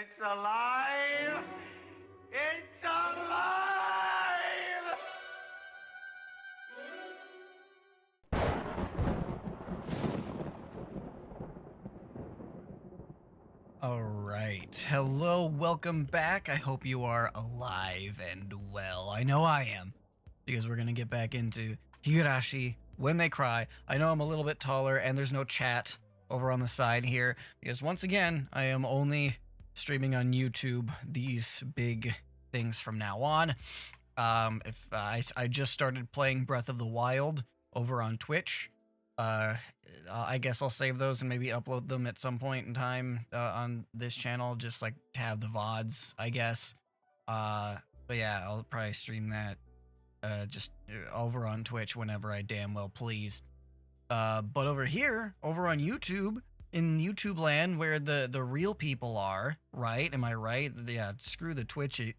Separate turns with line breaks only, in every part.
It's alive! It's alive!
All right. Hello, welcome back. I hope you are alive and well. I know I am, because we're going to get back into Higurashi, When They Cry. I know I'm a little bit taller, and there's no chat over on the side here, because once again, I am only streaming on YouTube these big things from now on. If I just started playing Breath of the Wild over on Twitch. I guess I'll save those and maybe upload them at some point in time on this channel, just like to have the VODs, I guess. But yeah, I'll probably stream that just over on Twitch whenever I damn well please. But over here, over on YouTube, in YouTube land where the real people are, right? Am I right? Yeah, screw the Twitchies.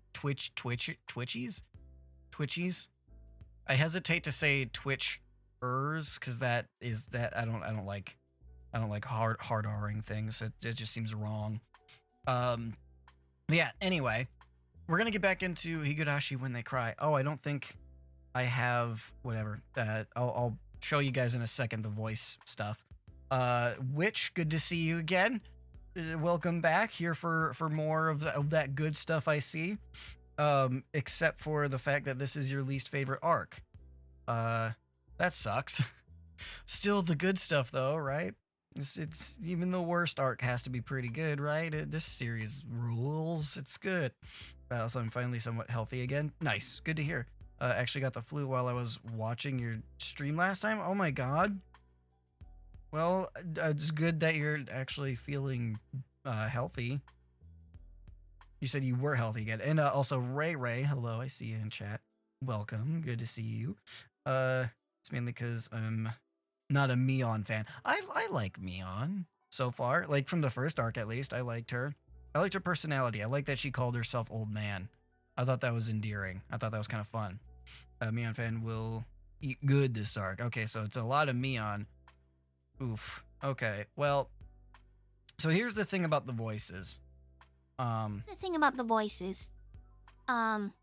I hesitate to say Twitch because that I don't like hard R-ing things. It just seems wrong. Yeah, anyway, we're gonna get back into Higurashi When They Cry. Oh, I don't think I have whatever. I'll show you guys in a second the voice stuff. Witch, good to see you again. Welcome back here for more of that good stuff I see. Except for the fact that this is your least favorite arc. That sucks. Still the good stuff though, right? It's even the worst arc has to be pretty good, right? This series rules. It's good. So I'm finally somewhat healthy again. Nice. Good to hear. Actually got the flu while I was watching your stream last time. Oh my god. Well, it's good that you're actually feeling healthy. You said you were healthy again. And also Ray, hello, I see you in chat. Welcome. Good to see you. It's mainly because I'm not a Mion fan. I like Mion so far. Like, from the first arc, at least, I liked her. I liked her personality. I like that she called herself Old Man. I thought that was endearing. I thought that was kind of fun. Mion fan will eat good this arc. Okay, so it's a lot of Mion. Oof. Okay, well, so here's the thing about the voices.
The thing about the voices.
I'm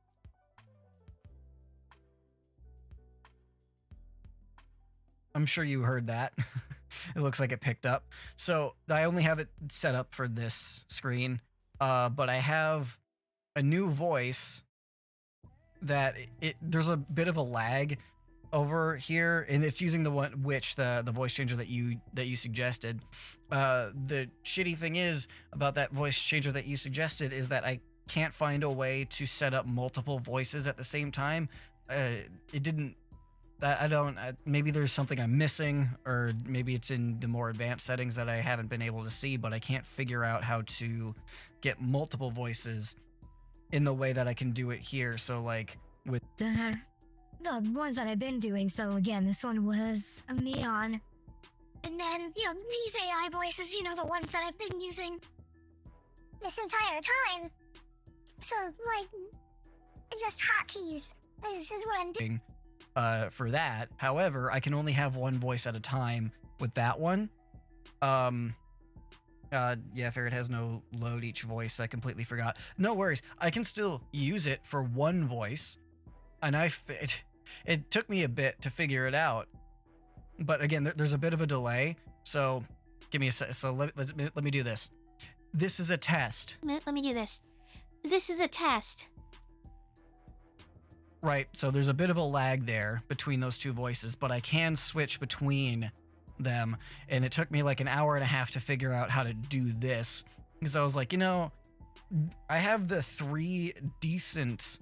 sure you heard that. It looks like it picked up. So I only have it set up for this screen, but I have a new voice that there's a bit of a lag over here, and it's using the the voice changer that you suggested. The shitty thing is about that voice changer that you suggested is that I can't find a way to set up multiple voices at the same time. It didn't. Maybe there's something I'm missing, or maybe it's in the more advanced settings that I haven't been able to see, but I can't figure out how to get multiple voices in the way that I can do it here. So like with
the ones that I've been doing. So again, this one was a Mion. And then, these AI voices, the ones that I've been using this entire time. So, like, just hotkeys. This is what I'm doing.
For that. However, I can only have one voice at a time with that one. Yeah, Ferret has no load each voice. I completely forgot. No worries. I can still use it for one voice. And it took me a bit to figure it out. But again, there's a bit of a delay. So give me a sec. So let me do this. This is a test.
Let me do this. This is a test.
Right, so there's a bit of a lag there between those two voices, but I can switch between them, and it took me like an hour and a half to figure out how to do this, because I was like, I have the 3 decent,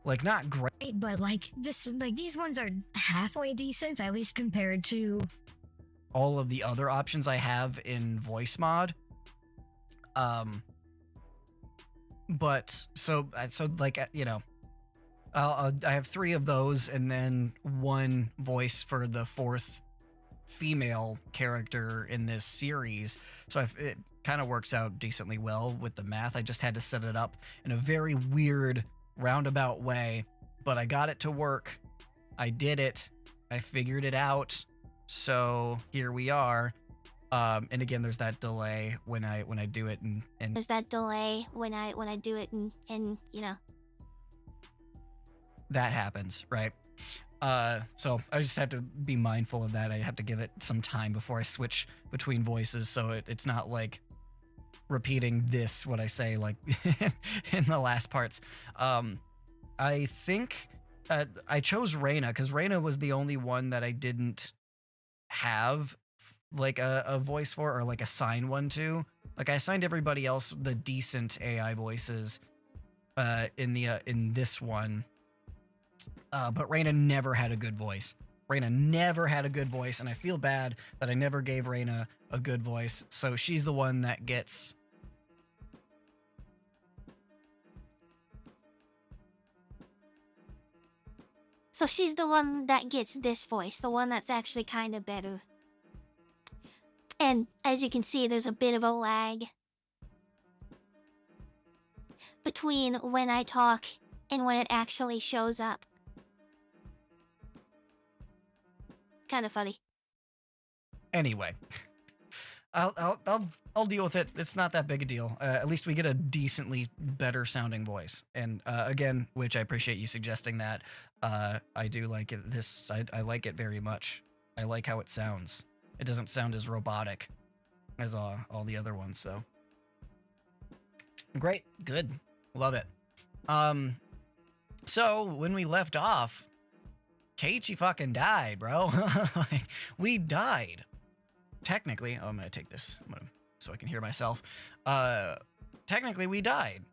like, not great,
but like these ones are halfway decent, at least compared to
all of the other options I have in voice mod. But so like, I have 3 of those, and then 1 voice for the 4th female character in this series. So it kind of works out decently well with the math. I just had to set it up in a very weird, roundabout way, but I got it to work. I did it. I figured it out. So here we are. And again, there's that delay when I do it, and
There's that delay when I do it, and you know.
that happens, right? So I just have to be mindful of that. I have to give it some time before I switch between voices, so it's not like repeating what I say like in the last parts. I think I chose Reina because Reina was the only one that I didn't have like a voice for, or like assign one to. Like I assigned everybody else the decent AI voices in this one. But Reina never had a good voice. Reina never had a good voice, and I feel bad that I never gave Reina a good voice. So she's the one that gets...
So she's the one that gets this voice, the one that's actually kind of better. And as you can see, there's a bit of a lag between when I talk and when it actually shows up. Kind of funny.
Anyway, I'll deal with it. It's not that big a deal. At least we get a decently better sounding voice. And again, which I appreciate you suggesting that. I do like it. I like it very much. I like how it sounds. It doesn't sound as robotic as all the other ones. So great, good, love it. So when we left off, Keiichi fucking died, bro. Like, we died. Technically, I'm gonna take this so I can hear myself. Technically, we died.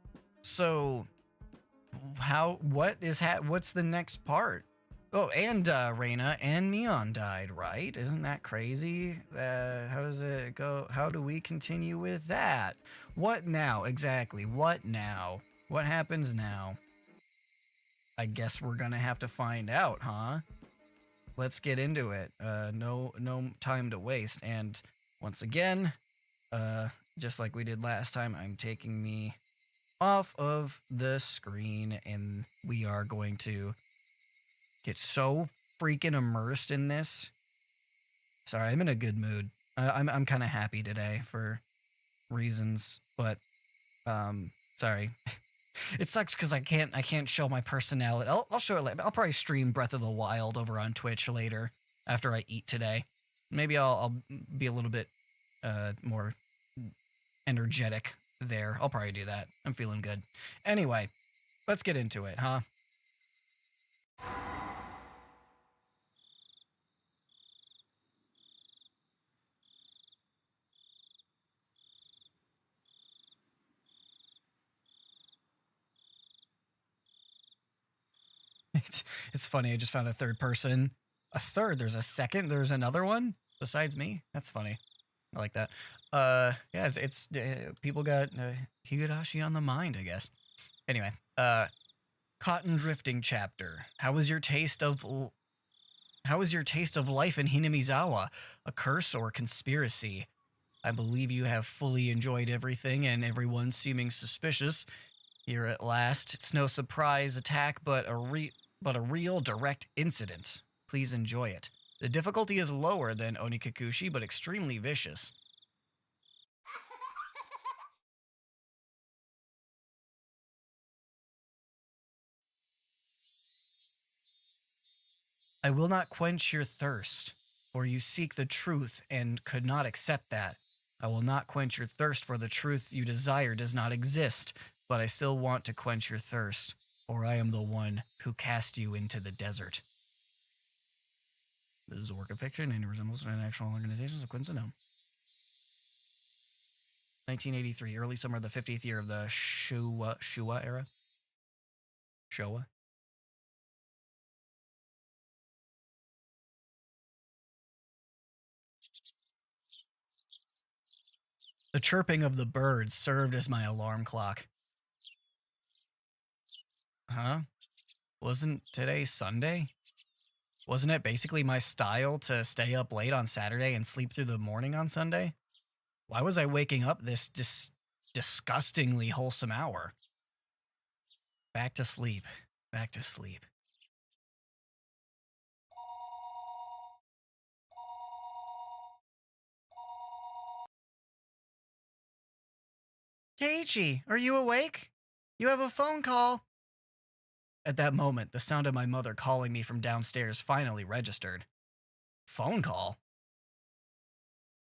So, what's the next part? Oh, and Reina and Mion died, right? Isn't that crazy? How does it go? How do we continue with that? What now, exactly? What now? What happens now? I guess we're gonna have to find out, huh? Let's get into it. No time to waste. And once again, just like we did last time, I'm taking me off of the screen, and we are going to get so freaking immersed in this. Sorry, I'm in a good mood. I'm kind of happy today for reasons, but sorry. It sucks because I can't show my personality. I'll show it later. I'll probably stream Breath of the Wild over on Twitch later after I eat today. Maybe I'll be a little bit more energetic there. I'll probably do that. I'm feeling good. Anyway, let's get into it, huh? It's funny. I just found a third person. A third. There's a second. There's another one besides me. That's funny. I like that. Yeah, it's people got Higurashi on the mind, I guess. Anyway, cotton drifting chapter. How was your taste of life in Hinamizawa? A curse or a conspiracy? I believe you have fully enjoyed everything, and everyone seeming suspicious. Here at last, it's no surprise attack, but a real direct incident. Please enjoy it. The difficulty is lower than Onikakushi, but extremely vicious. I will not quench your thirst, for you seek the truth and could not accept that. I will not quench your thirst, for the truth you desire does not exist, but I still want to quench your thirst, for I am the one who cast you into the desert. This is a work of fiction and resembles an actual organization, so couldn't know. 1983, early summer of the 50th year of the Showa era. Showa. The chirping of the birds served as my alarm clock. Huh? Wasn't today Sunday? Wasn't it basically my style to stay up late on Saturday and sleep through the morning on Sunday? Why was I waking up this disgustingly wholesome hour? Back to sleep. Back to sleep. Keiichi, are you awake? You have a phone call. At that moment, the sound of my mother calling me from downstairs finally registered. Phone call?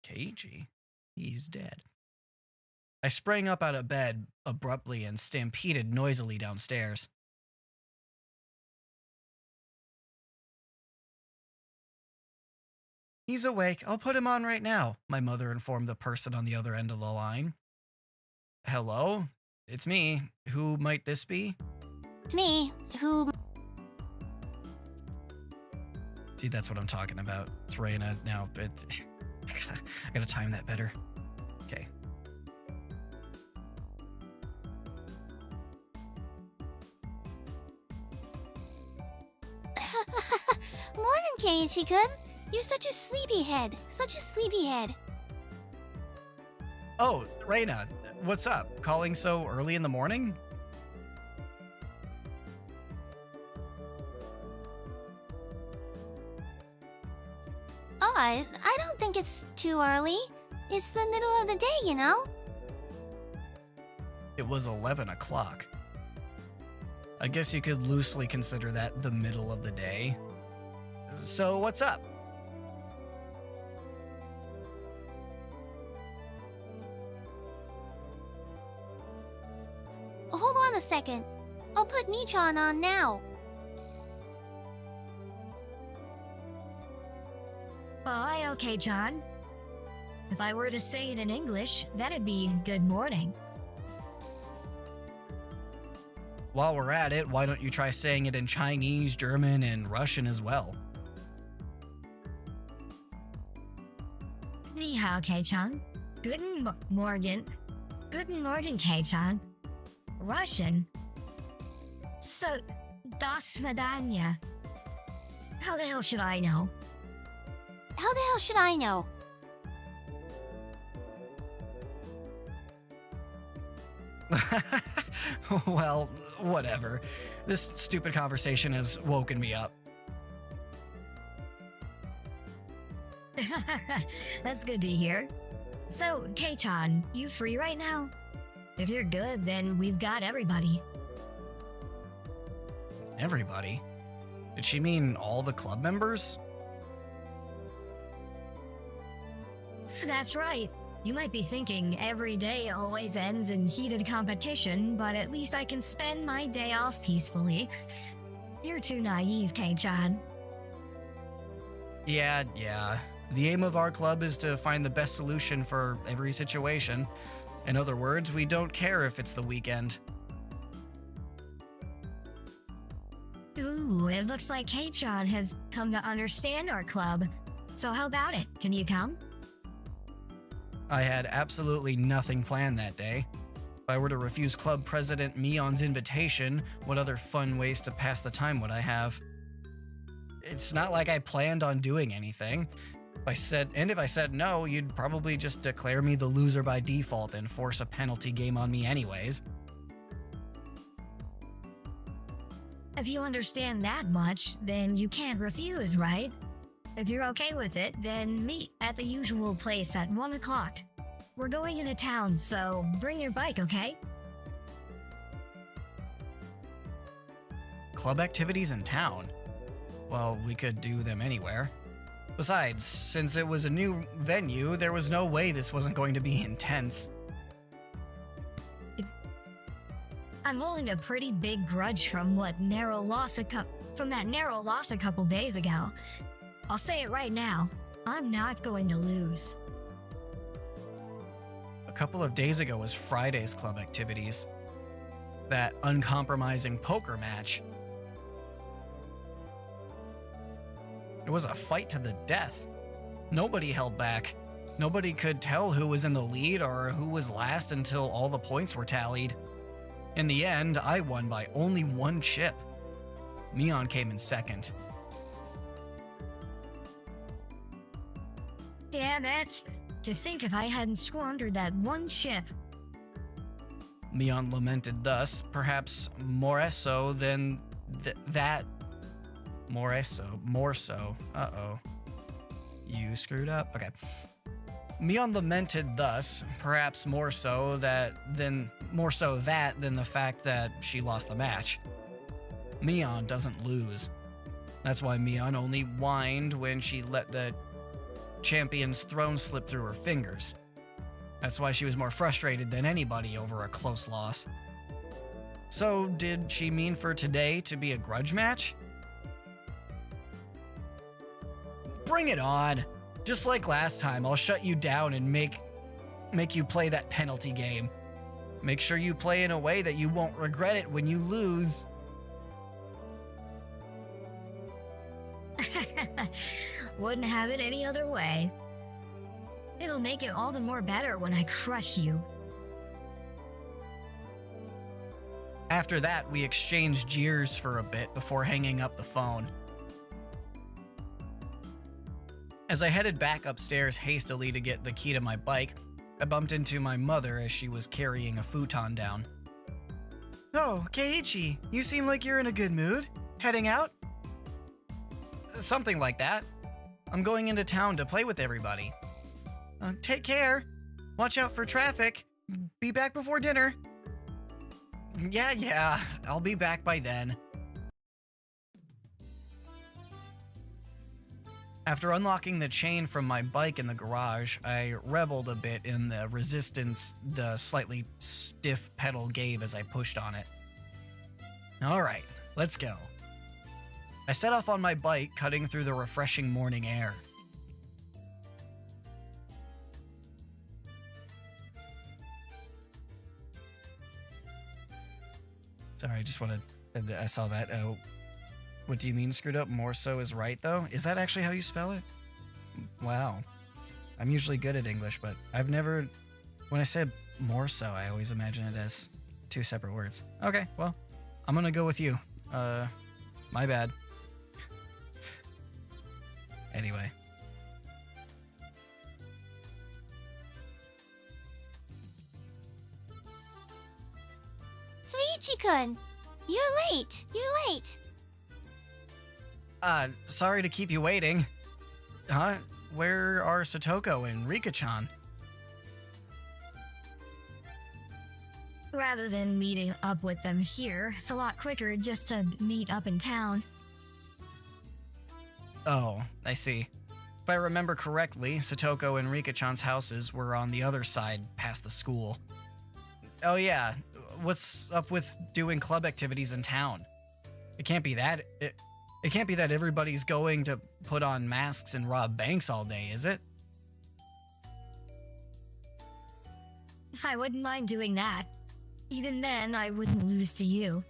Keiichi? He's dead. I sprang up out of bed abruptly and stampeded noisily downstairs. He's awake. I'll put him on right now, my mother informed the person on the other end of the line. Hello? It's me. Who might this be?
It's me. Who?
See, that's what I'm talking about. It's Reina now, but I gotta time that better. Okay.
Morning, Keiichi-kun. You're such a sleepyhead. Such a sleepyhead.
Oh, Reina, what's up? Calling so early in the morning?
Oh, I don't think it's too early. It's the middle of the day, you know?
It was 11 o'clock. I guess you could loosely consider that the middle of the day. So what's up?
Hold on a second. I'll put Michan on now.
Aye, okay, John. If I were to say it in English, that'd be good morning.
While we're at it, why don't you try saying it in Chinese, German, and Russian as well?
Ni hao, Kei-chan. Guten Morgen. Guten Morgen, Kei-chan. Russian. So, das Svidanya. How the hell should I know?
How the hell should I know?
Well, whatever. This stupid conversation has woken me up.
That's good to hear. So, Kei-chan, you free right now? If you're good, then we've got everybody.
Everybody? Did she mean all the club members?
That's right. You might be thinking every day always ends in heated competition, but at least I can spend my day off peacefully. You're too naive, Kei-chan.
Yeah. The aim of our club is to find the best solution for every situation. In other words, we don't care if it's the weekend.
Ooh, it looks like Kei-chan has come to understand our club. So how about it? Can you come?
I had absolutely nothing planned that day. If I were to refuse club president Mion's invitation, what other fun ways to pass the time would I have? It's not like I planned on doing anything. If I said no, you'd probably just declare me the loser by default and force a penalty game on me anyways.
If you understand that much, then you can't refuse, right? If you're okay with it, then meet at the usual place at 1 o'clock. We're going into town, so bring your bike, okay?
Club activities in town? Well, we could do them anywhere. Besides, since it was a new venue, there was no way this wasn't going to be intense.
I'm holding a pretty big grudge from that narrow loss a couple days ago. I'll say it right now. I'm not going to lose.
A couple of days ago was Friday's club activities. That uncompromising poker match. It was a fight to the death. Nobody held back. Nobody could tell who was in the lead or who was last until all the points were tallied. In the end, I won by only 1 chip. Mion came in second.
Damn it! To think if I hadn't squandered that 1 chip.
Mion lamented thus, perhaps more so than that. More so. Uh-oh. You screwed up? Okay. Mion lamented thus, perhaps more so that than the fact that she lost the match. Mion doesn't lose. That's why Mion only whined when she let the champion's throne slip through her fingers. That's why she was more frustrated than anybody over a close loss. So, did she mean for today to be a grudge match? Bring it on! Just like last time, I'll shut you down and make you play that penalty game. Make sure you play in a way that you won't regret it when you lose.
Wouldn't have it any other way. It'll make it all the more better when I crush you.
After that, we exchanged jeers for a bit before hanging up the phone. As I headed back upstairs hastily to get the key to my bike, I bumped into my mother as she was carrying a futon down. Oh, Keiichi, you seem like you're in a good mood. Heading out? Something like that. I'm going into town to play with everybody. Take care. Watch out for traffic. Be back before dinner. Yeah, I'll be back by then. After unlocking the chain from my bike in the garage, I reveled a bit in the resistance the slightly stiff pedal gave as I pushed on it. Alright, let's go. I set off on my bike, cutting through the refreshing morning air. Sorry, I saw that. What do you mean screwed up? More so is right, though? Is that actually how you spell it? Wow. I'm usually good at English, but I've never... When I said more so, I always imagine it as two separate words. Okay, well, I'm gonna go with you. My bad. Anyway.
Soichi-kun, you're late.
Sorry to keep you waiting. Huh? Where are Satoko and Rika-chan?
Rather than meeting up with them here, it's a lot quicker just to meet up in town.
Oh, I see. If I remember correctly, Satoko and Rika-chan's houses were on the other side past the school. Oh yeah, what's up with doing club activities in town? It can't be that... It can't be that everybody's going to put on masks and rob banks all day, is it?
I wouldn't mind doing that. Even then, I wouldn't lose to you.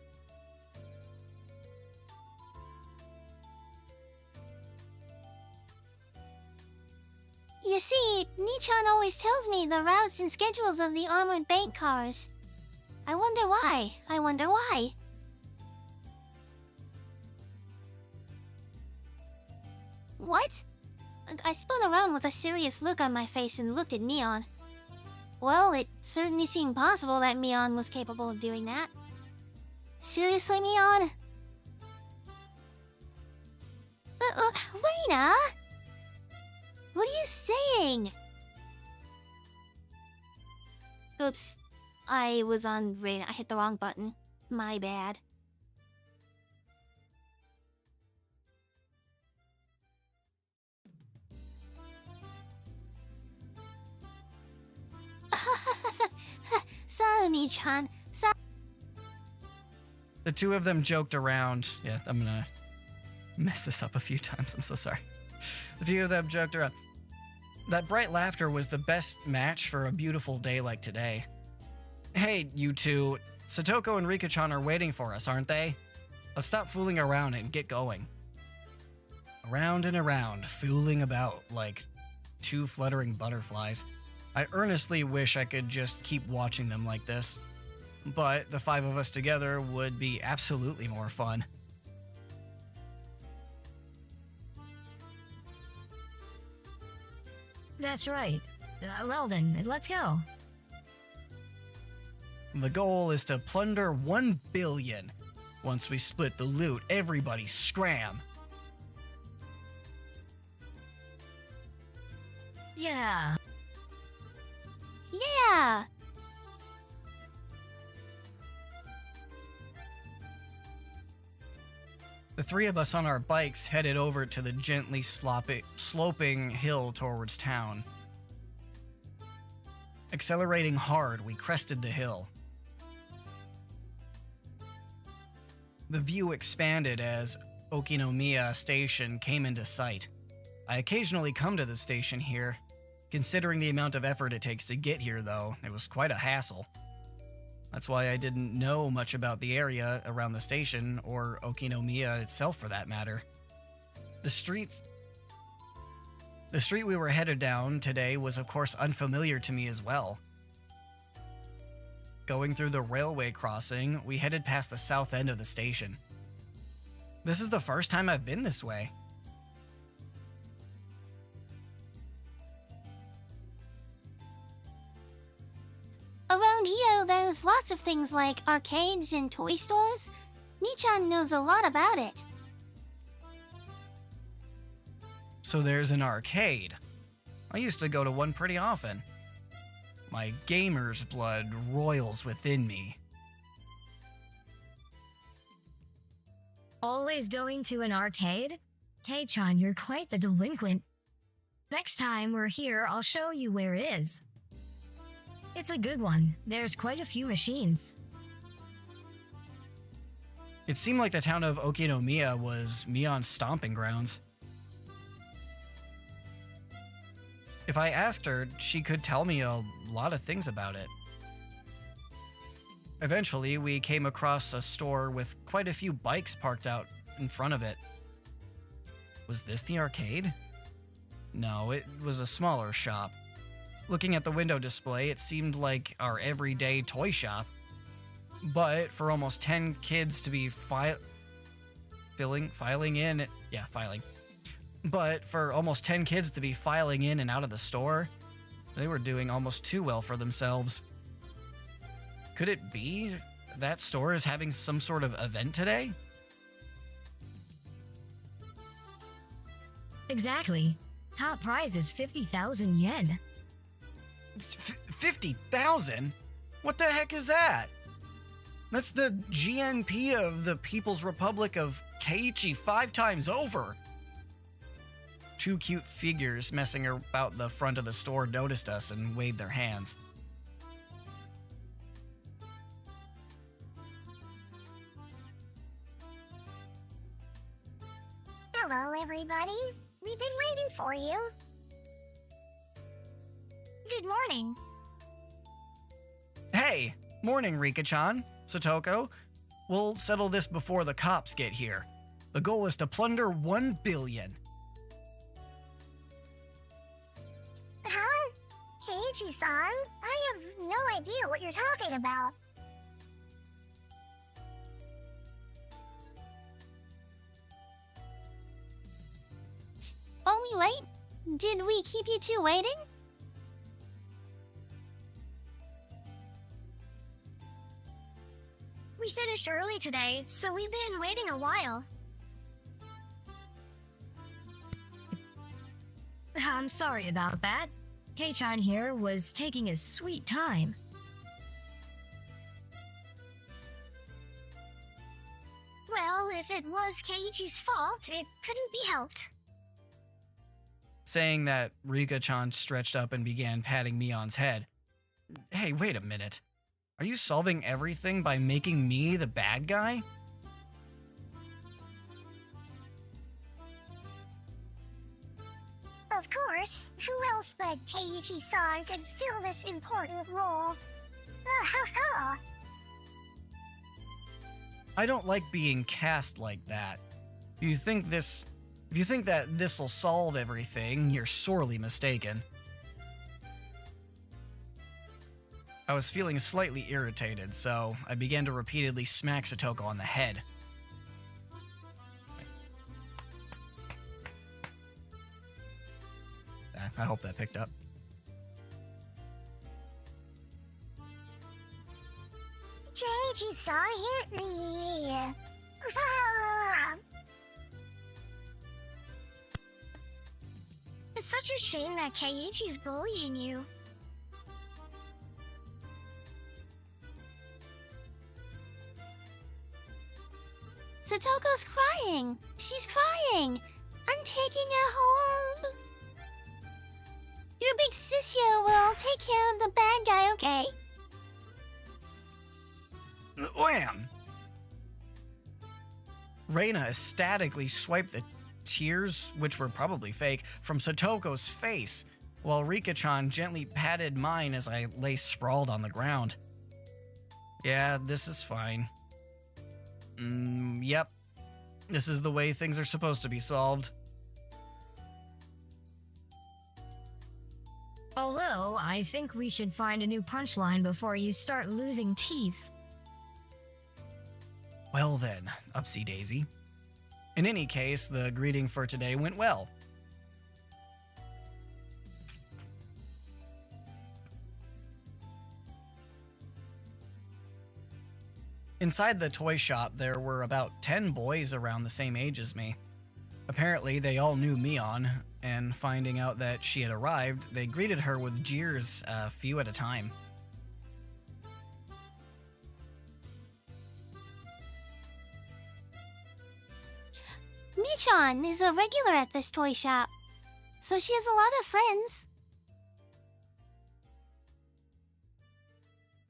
You see, Nichan always tells me the routes and schedules of the armored bank cars. I wonder why. What? I spun around with a serious look on my face and looked at Mion. Well, it certainly seemed possible that Mion was capable of doing that. Seriously, Mion? Reina? What are you saying? Oops. I was on Reina. I hit the wrong button. My bad. Saoni-chan.
The two of them joked around. Yeah, I'm gonna mess this up a few times. I'm so sorry. The few of them joked around. That bright laughter was the best match for a beautiful day like today. Hey, you two. Satoko and Rika-chan are waiting for us, aren't they? Let's stop fooling around and get going. Around and around, fooling about like two fluttering butterflies. I earnestly wish I could just keep watching them like this. But the five of us together would be absolutely more fun.
That's right. Well then, let's go.
The goal is to plunder 1 billion. Once we split the loot, everybody scram.
Yeah.
Yeah!
The three of us on our bikes headed over to the gently sloping hill towards town. Accelerating hard, we crested the hill. The view expanded as Okinomiya Station came into sight. I occasionally come to the station here. Considering the amount of effort it takes to get here, though, it was quite a hassle. That's why I didn't know much about the area around the station, or Okinomiya itself for that matter. The street we were headed down today was of course unfamiliar to me as well. Going through the railway crossing, we headed past the south end of the station. This is the first time I've been this way.
Around here, there's lots of things like arcades and toy stores. Michan knows a lot about it.
So there's an arcade. I used to go to one pretty often. My gamer's blood roils within me.
Always going to an arcade? Kei-chan, you're quite the delinquent. Next time we're here, I'll show you where it is. It's a good one. There's quite a few machines.
It seemed like the town of Okinomiya was Mion's stomping grounds. If I asked her, she could tell me a lot of things about it. Eventually, we came across a store with quite a few bikes parked out in front of it. Was this the arcade? No, it was a smaller shop. Looking at the window display, it seemed like our everyday toy shop. But for almost 10 kids to be filing in and out of the store, they were doing almost too well for themselves. Could it be that store is having some sort of event today?
Exactly. Top prize is 50,000 yen.
50,000? What the heck is that? That's the GNP of the People's Republic of Keiichi 5 times over. Two cute figures messing about the front of the store noticed us and waved their hands.
Hello, everybody. We've been waiting for you. Good morning.
Hey! Morning, Rika-chan. Satoko. We'll settle this before the cops get here. The goal is to plunder 1 billion.
Huh? Keiichi-san? I have no idea what you're talking about.
Are we late? Did we keep you two waiting?
We finished early today, so we've been waiting a while. I'm sorry about that. Kei-chan here was taking his sweet time. Well, if it was Keiichi's fault, it couldn't be helped.
Saying that, Rika-chan stretched up and began patting Mion's head. Hey, wait a minute. Are you solving everything by making me the bad guy?
Of course, who else but Keiichi-san could fill this important role?
I don't like being cast like that. If you think that this'll solve everything, you're sorely mistaken. I was feeling slightly irritated, so I began to repeatedly smack Satoko on the head. I hope that picked up.
Keiichi-san hit me! It's such a shame that Keiichi's bullying you.
Satoko's crying. She's crying. I'm taking her home. Your big sis here will take care of the bad guy, okay?
Wham! Reina ecstatically swiped the tears, which were probably fake, from Satoko's face, while Rika-chan gently patted mine as I lay sprawled on the ground. Yeah, this is fine. Yep. This is the way things are supposed to be solved.
Although, I think we should find a new punchline before you start losing teeth.
Well then, Upsy Daisy. In any case, the greeting for today went well. Inside the toy shop, there were about 10 boys around the same age as me. Apparently, they all knew Mion, and finding out that she had arrived, they greeted her with jeers, a few at a time.
Michan is a regular at this toy shop, so she has a lot of friends.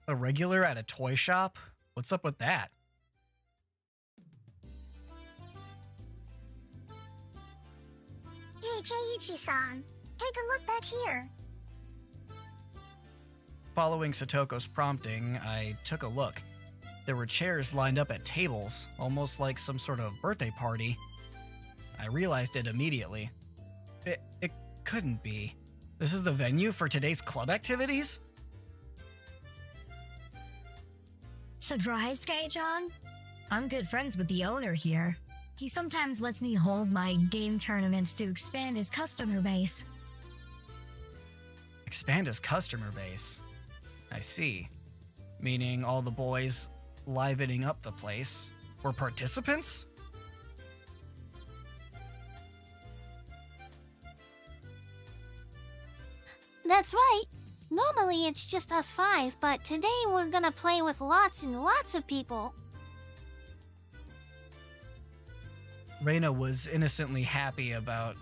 A regular at a toy shop? What's up with that?
Hey, Keiichi-san, take a look back here.
Following Satoko's prompting, I took a look. There were chairs lined up at tables, almost like some sort of birthday party. I realized it immediately. It couldn't be. This is the venue for today's club activities?
Surprised, Kei-chan? I'm good friends with the owner here. He sometimes lets me hold my game tournaments to expand his customer base.
Expand his customer base. I see. Meaning all the boys livening up the place were participants?
That's right. Normally it's just us 5, but today we're gonna play with lots and lots of people.
Reina was innocently happy about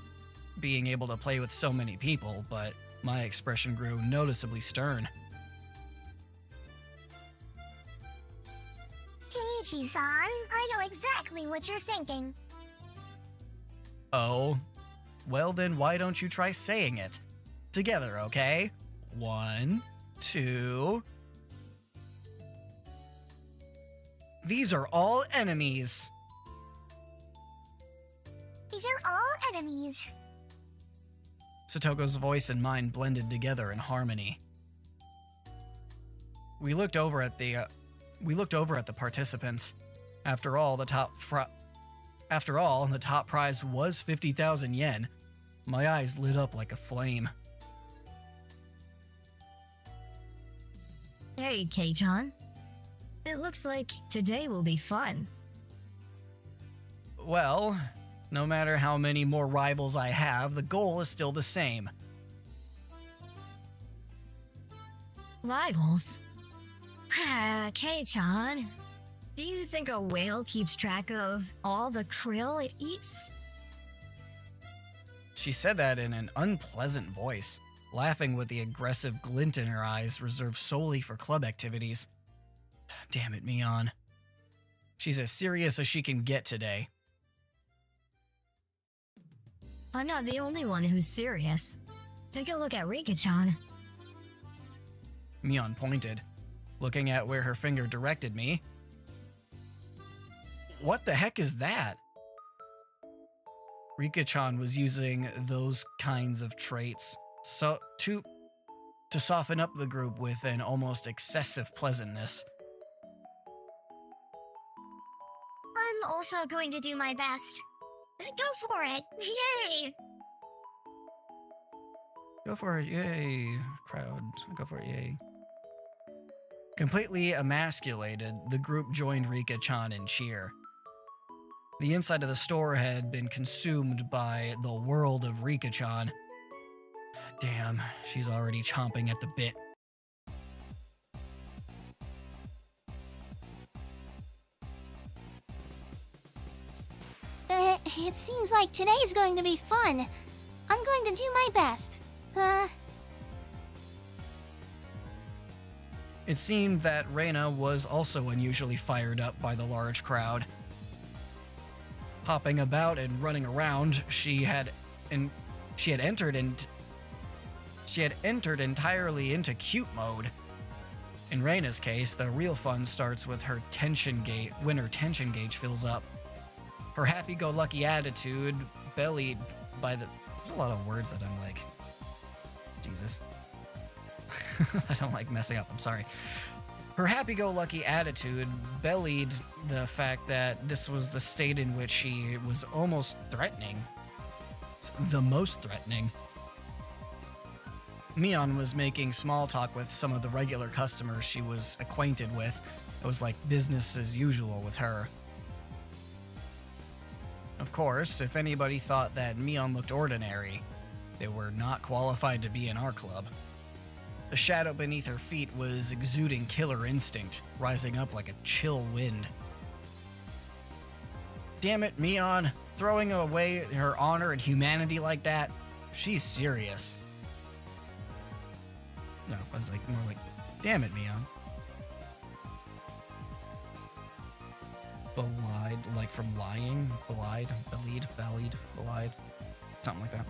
being able to play with so many people, but my expression grew noticeably stern.
Keiichi-san, I know exactly what you're thinking.
Oh? Well then, why don't you try saying it? Together, okay? 1, 2... These are all enemies.
These are all enemies.
Satoko's voice and mine blended together in harmony. We looked over at the participants. After all, the top prize was 50,000 yen. My eyes lit up like a flame.
Hey, Kei-chan. It looks like today will be fun.
Well, no matter how many more rivals I have, the goal is still the same.
Rivals? Kei-chan, do you think a whale keeps track of all the krill it eats?
She said that in an unpleasant voice, laughing with the aggressive glint in her eyes reserved solely for club activities. Damn it, Mion. She's as serious as she can get today.
I'm not the only one who's serious. Take a look at Rika-chan.
Mion pointed, looking at where her finger directed me. What the heck is that? Rika-chan was using those kinds of traits to soften up the group with an almost excessive pleasantness.
I'm also going to do my best. Go for it! Yay!
Go for it, yay, crowd. Go for it, yay. Completely emasculated, the group joined Rika-chan in cheer. The inside of the store had been consumed by the world of Rika-chan. Damn, she's already chomping at the bit.
It seems like today's going to be fun. I'm going to do my best.
It seemed that Reina was also unusually fired up by the large crowd. Hopping about and running around, she had entered entirely into cute mode. In Reina's case, the real fun starts with her tension gauge when her tension gauge fills up. Her happy-go-lucky attitude, bellied by the... There's a lot of words that I'm like... Jesus. I don't like messing up, I'm sorry. Her happy-go-lucky attitude bellied the fact that this was the state in which she was almost threatening. The most threatening. Mion was making small talk with some of the regular customers she was acquainted with. It was like business as usual with her. Of course, if anybody thought that Mion looked ordinary, they were not qualified to be in our club. The shadow beneath her feet was exuding killer instinct, rising up like a chill wind. Damn it, Mion, throwing away her honor and humanity like that? She's serious. No, I was like, more like, damn it, Mion. Belied, like from lying? Belied? Belied? Belied? Something like that.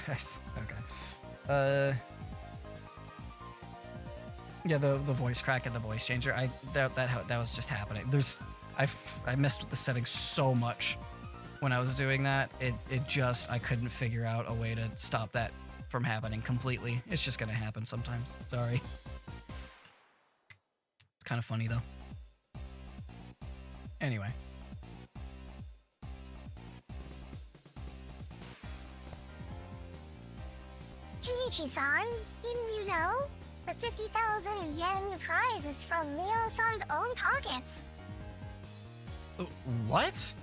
Yes. Okay. Yeah, the voice crack and the voice changer. That was just happening. I messed with the settings so much when I was doing that. I couldn't figure out a way to stop that from happening completely. It's just gonna happen sometimes. Sorry. It's kind of funny though. Anyway.
Kiichi-san, didn't you know? The 50,000 yen prize is from Mio-san's own pockets.
What?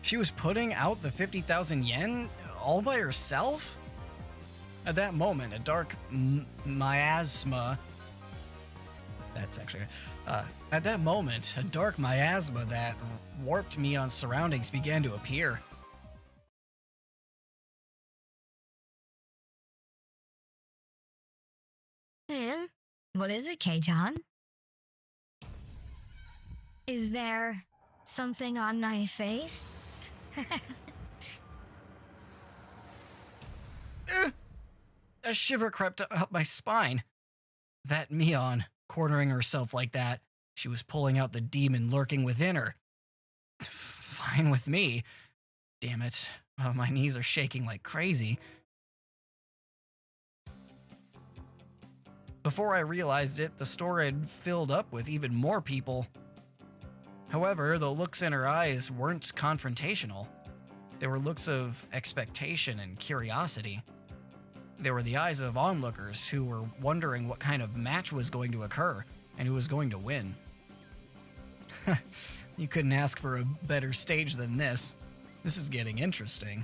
She was putting out the 50,000 yen all by herself? At that moment, a dark miasma... That's actually... at that moment, a dark miasma that warped Mion's surroundings began to appear.
What is it, Kei-chan? Is there something on my face?
A shiver crept up my spine. That Mion, cornering herself like that, she was pulling out the demon lurking within her. Fine with me. Damn it. Oh, my knees are shaking like crazy. Before I realized it, the store had filled up with even more people. However, the looks in her eyes weren't confrontational. They were looks of expectation and curiosity. They were the eyes of onlookers who were wondering what kind of match was going to occur and who was going to win. You couldn't ask for a better stage than this. This is getting interesting.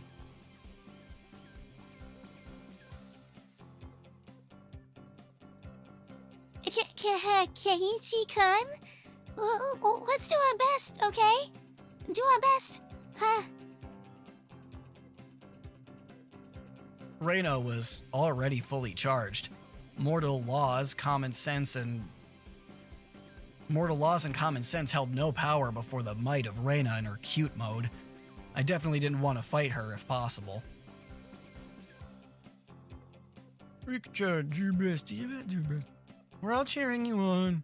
Keiichi-kun? Let's do our best, okay? Do our best, huh?
Reina was already fully charged. Mortal laws and common sense held no power before the might of Reina in her cute mode. I definitely didn't want to fight her if possible. Rika-chan, do your best, do your best, do your best. We're all cheering you on.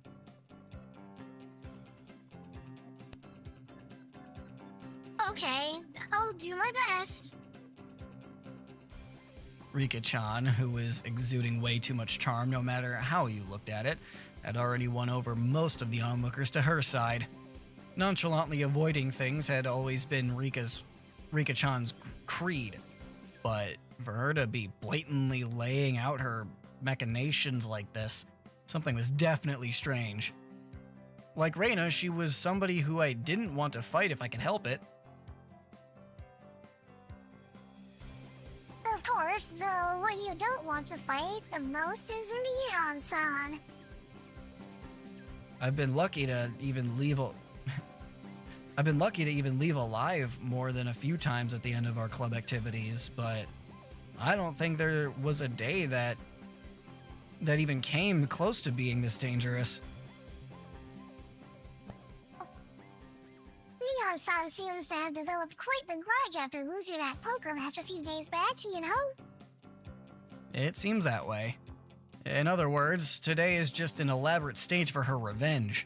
Okay, I'll do my best.
Rika-chan, who was exuding way too much charm no matter how you looked at it, had already won over most of the onlookers to her side. Nonchalantly avoiding things had always been Rika-chan's creed, but for her to be blatantly laying out her machinations like this, something was definitely strange. Like Reina, she was somebody who I didn't want to fight if I could help it.
Of course, the one you don't want to fight the most is Mion-san.
I've been lucky to even I've been lucky to even leave alive more than a few times at the end of our club activities, but I don't think there was a day that even came close to being this dangerous.
Leon-san seems to have developed quite the grudge after losing that poker match a few days back, you know?
It seems that way. In other words, today is just an elaborate stage for her revenge.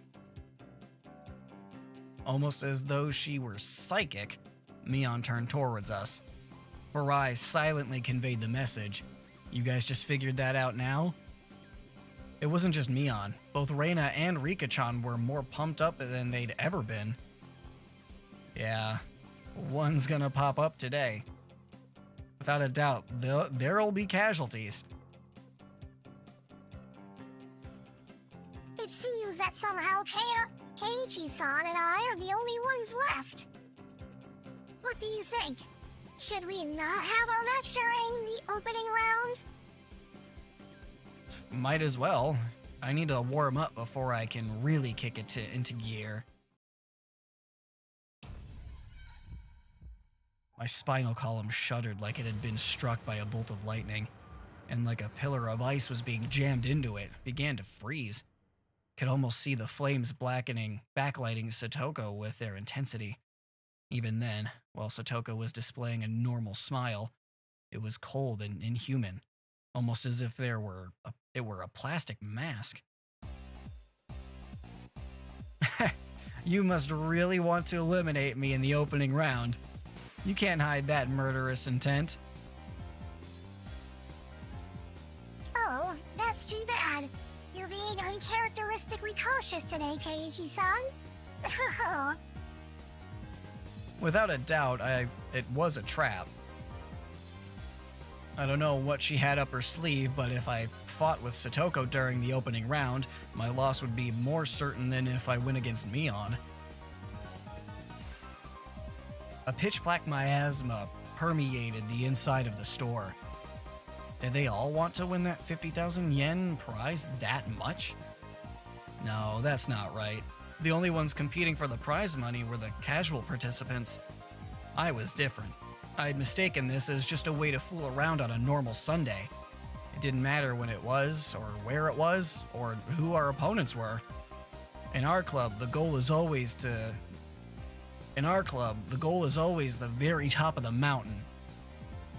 Almost as though she were psychic, Mion turned towards us. Her eyes silently conveyed the message. You guys just figured that out now? It wasn't just Mion. Both Reina and Rika-chan were more pumped up than they'd ever been. Yeah, one's gonna pop up today. Without a doubt, there'll be casualties.
It seems that somehow Keiichi-san and I are the only ones left. What do you think? Should we not have our match during the opening round?
Might as well. I need to warm up before I can really kick it into gear. My spinal column shuddered like it had been struck by a bolt of lightning, and like a pillar of ice was being jammed into it, began to freeze. Could almost see the flames backlighting Satoko with their intensity. Even then, while Satoko was displaying a normal smile, it was cold and inhuman, almost as if it were a plastic mask. You must really want to eliminate me in the opening round. You can't hide that murderous intent.
Oh, that's too bad. You're being uncharacteristically cautious today, Keiichi-san.
Without a doubt, it was a trap. I don't know what she had up her sleeve, but if I fought with Satoko during the opening round, my loss would be more certain than if I went against Mion. A pitch-black miasma permeated the inside of the store. Did they all want to win that 50,000 yen prize that much? No, that's not right. The only ones competing for the prize money were the casual participants. I was different. I had mistaken this as just a way to fool around on a normal Sunday. It didn't matter when it was, or where it was, or who our opponents were. In our club, the goal is always the very top of the mountain.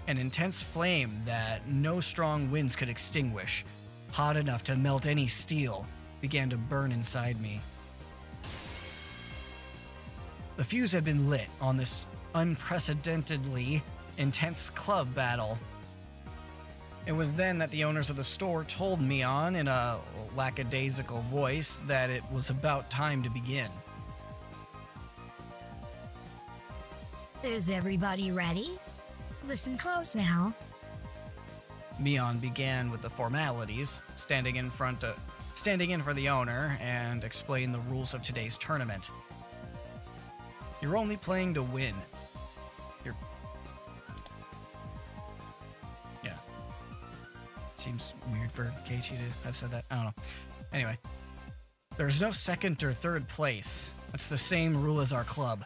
An intense flame that no strong winds could extinguish, hot enough to melt any steel, began to burn inside me. The fuse had been lit on this unprecedentedly intense club battle. It was then that the owners of the store told Mion in a lackadaisical voice that it was about time to begin.
Is everybody ready? Listen close now.
Mion began with the formalities, standing in for the owner, and explained the rules of today's tournament. You're only playing to win. Yeah. Seems weird for Keiichi to have said that. I don't know. Anyway. There's no second or third place. That's the same rule as our club.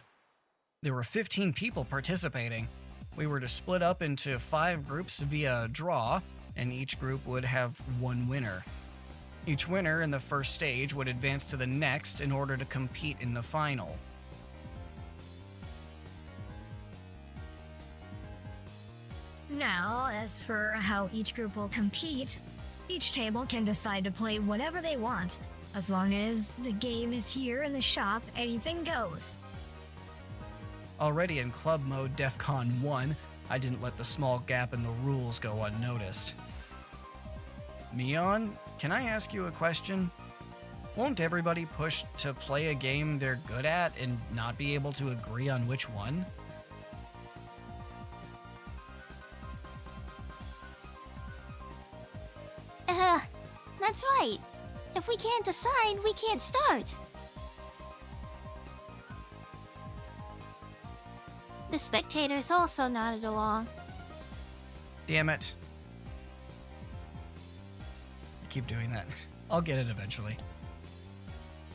There were 15 people participating. We were to split up into 5 groups via draw, and each group would have one winner. Each winner in the first stage would advance to the next in order to compete in the final.
Now, as for how each group will compete, each table can decide to play whatever they want. As long as the game is here in the shop, anything goes.
Already in club mode DEFCON 1, I didn't let the small gap in the rules go unnoticed. Mion, can I ask you a question? Won't everybody push to play a game they're good at and not be able to agree on which one?
That's right. If we can't decide, we can't start. The spectators also nodded along.
Damn it. I keep doing that. I'll get it eventually.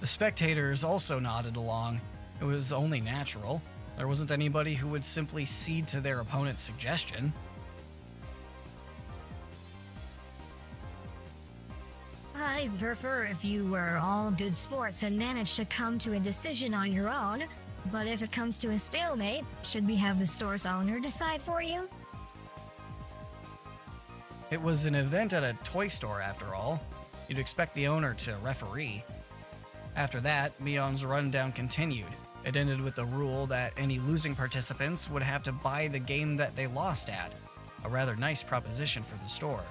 The spectators also nodded along. It was only natural. There wasn't anybody who would simply cede to their opponent's suggestion.
I'd prefer if you were all good sports and managed to come to a decision on your own, but if it comes to a stalemate, should we have the store's owner decide for you?
It was an event at a toy store after all. You'd expect the owner to referee. After that, Mion's rundown continued. It ended with the rule that any losing participants would have to buy the game that they lost at. A rather nice proposition for the store.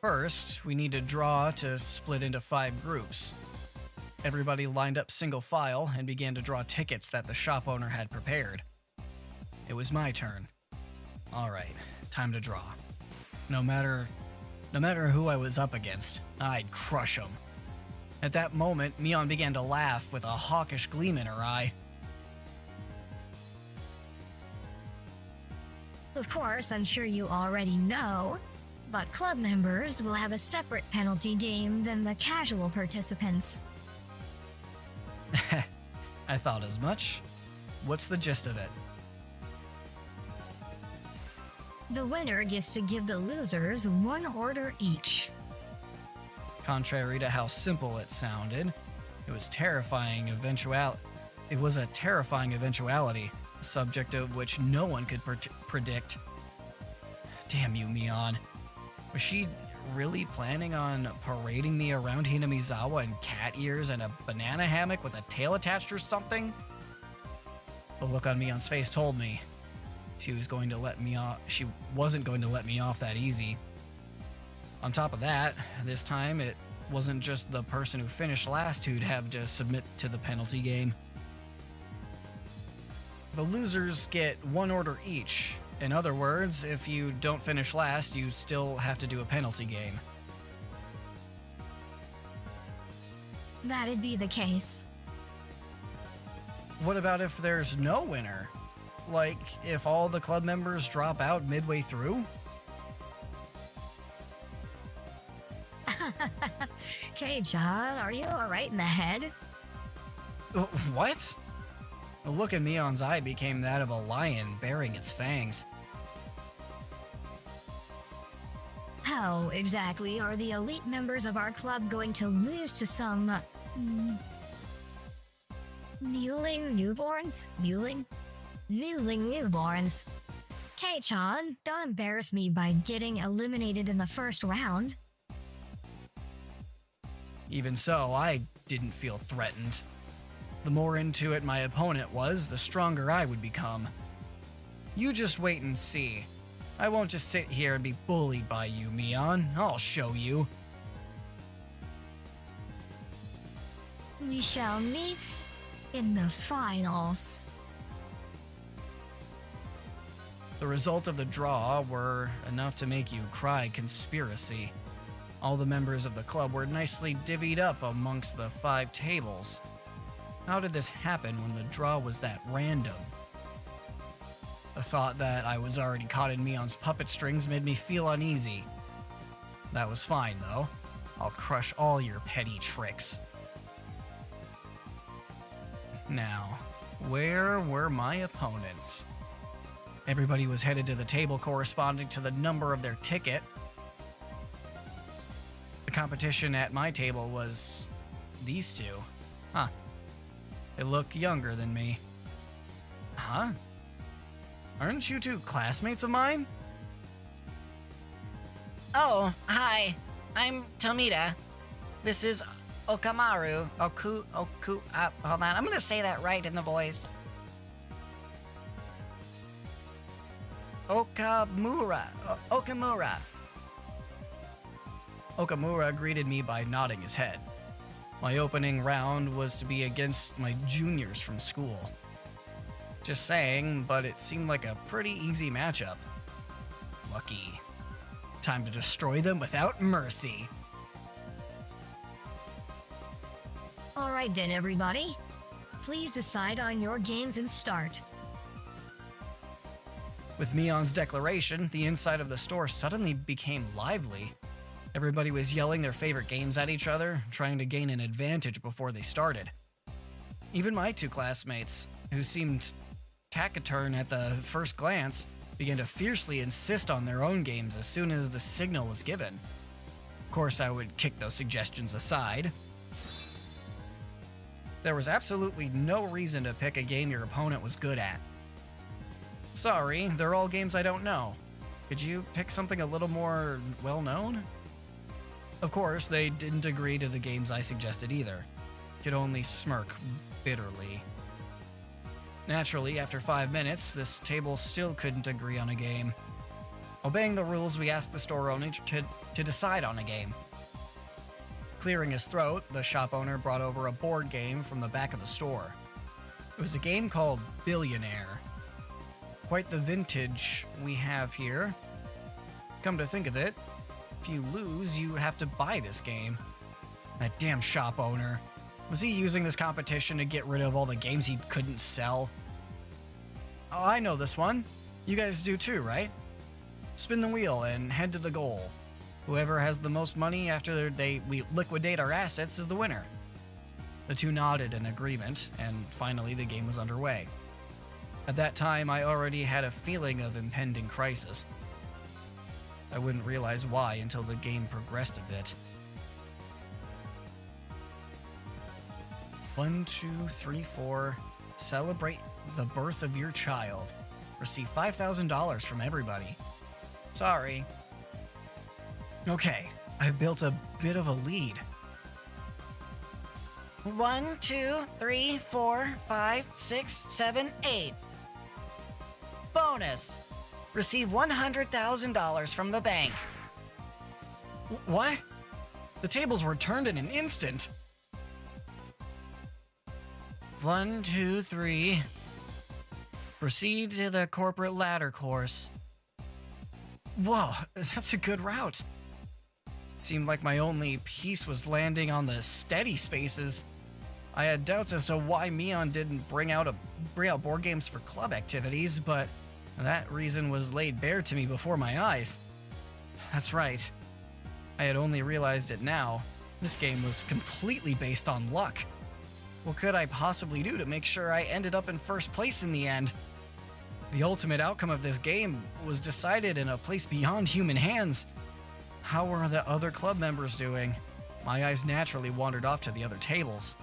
First, we need to draw to split into 5 groups. Everybody lined up single file and began to draw tickets that the shop owner had prepared. It was my turn. Alright, time to draw. No matter who I was up against, I'd crush them. At that moment, Mion began to laugh with a hawkish gleam in her eye.
Of course, I'm sure you already know, but club members will have a separate penalty game than the casual participants.
I thought as much. What's the gist of it?
The winner gets to give the losers 1 order each.
Contrary to how simple it sounded, it was a terrifying eventuality, the subject of which no one could predict. Damn you, Mion. Was she really planning on parading me around Hinamizawa in cat ears and a banana hammock with a tail attached or something? The look on Mion's face told me she wasn't going to let me off that easy. On top of that, this time it wasn't just the person who finished last who'd have to submit to the penalty game. The losers get 1 order each. In other words, if you don't finish last, you still have to do a penalty game.
That'd be the case.
What about if there's no winner? Like, if all the club members drop out midway through?
Okay, John, are you alright in the head?
What? The look in Mion's eye became that of a lion baring its fangs.
How exactly are the elite members of our club going to lose to some... mewling newborns? Mewling newborns. Kei-chan, don't embarrass me by getting eliminated in the first round.
Even so, I didn't feel threatened. The more into it my opponent was, the stronger I would become. You just wait and see. I won't just sit here and be bullied by you, Mion. I'll show you.
We shall meet in the finals.
The result of the draw were enough to make you cry conspiracy. All the members of the club were nicely divvied up amongst the 5 tables. How did this happen when the draw was that random? The thought that I was already caught in Mion's puppet strings made me feel uneasy. That was fine, though. I'll crush all your petty tricks. Now, where were my opponents? Everybody was headed to the table corresponding to the number of their ticket. The competition at my table was these 2. Huh. They look younger than me. Huh? Aren't you 2 classmates of mine?
Oh, hi. I'm Tomita. This is Okamaru. Hold on, I'm gonna say that right in the voice. Okamura.
Okamura greeted me by nodding his head. My opening round was to be against my juniors from school. Just saying, but it seemed like a pretty easy matchup. Lucky. Time to destroy them without mercy.
Alright then, everybody. Please decide on your games and start.
With Mion's declaration, the inside of the store suddenly became lively. Everybody was yelling their favorite games at each other, trying to gain an advantage before they started. Even my two classmates, who seemed taciturn at the first glance, began to fiercely insist on their own games as soon as the signal was given. Of course, I would kick those suggestions aside. There was absolutely no reason to pick a game your opponent was good at. Sorry, they're all games I don't know. Could you pick something a little more well-known? Of course, they didn't agree to the games I suggested either. Could only smirk bitterly. Naturally, after 5 minutes, this table still couldn't agree on a game. Obeying the rules, we asked the store owner to decide on a game. Clearing his throat, the shop owner brought over a board game from the back of the store. It was a game called Billionaire. Quite the vintage we have here. Come to think of it, if you lose, you have to buy this game. That damn shop owner. Was he using this competition to get rid of all the games he couldn't sell? Oh, I know this one. You guys do too, right? Spin the wheel and head to the goal. Whoever has the most money after we liquidate our assets is the winner. The two nodded in agreement, and finally the game was underway. At that time, I already had a feeling of impending crisis. I wouldn't realize why until the game progressed a bit. 1, 2, 3, 4. Celebrate the birth of your child. Receive $5,000 from everybody. Sorry. Okay, I've built a bit of a lead.
1, 2, 3, 4, 5, 6, 7, 8. Bonus. Receive $100,000 from the bank.
What? The tables were turned in an instant. 1, 2, 3. Proceed to the corporate ladder course. Whoa, that's a good route. Seemed like my only piece was landing on the steady spaces. I had doubts as to why Mion didn't bring out board games for club activities, but that reason was laid bare to me before my eyes. That's right. I had only realized it now. This game was completely based on luck. What could I possibly do to make sure I ended up in first place in the end? The ultimate outcome of this game was decided in a place beyond human hands. How were the other club members doing? My eyes naturally wandered off to the other tables.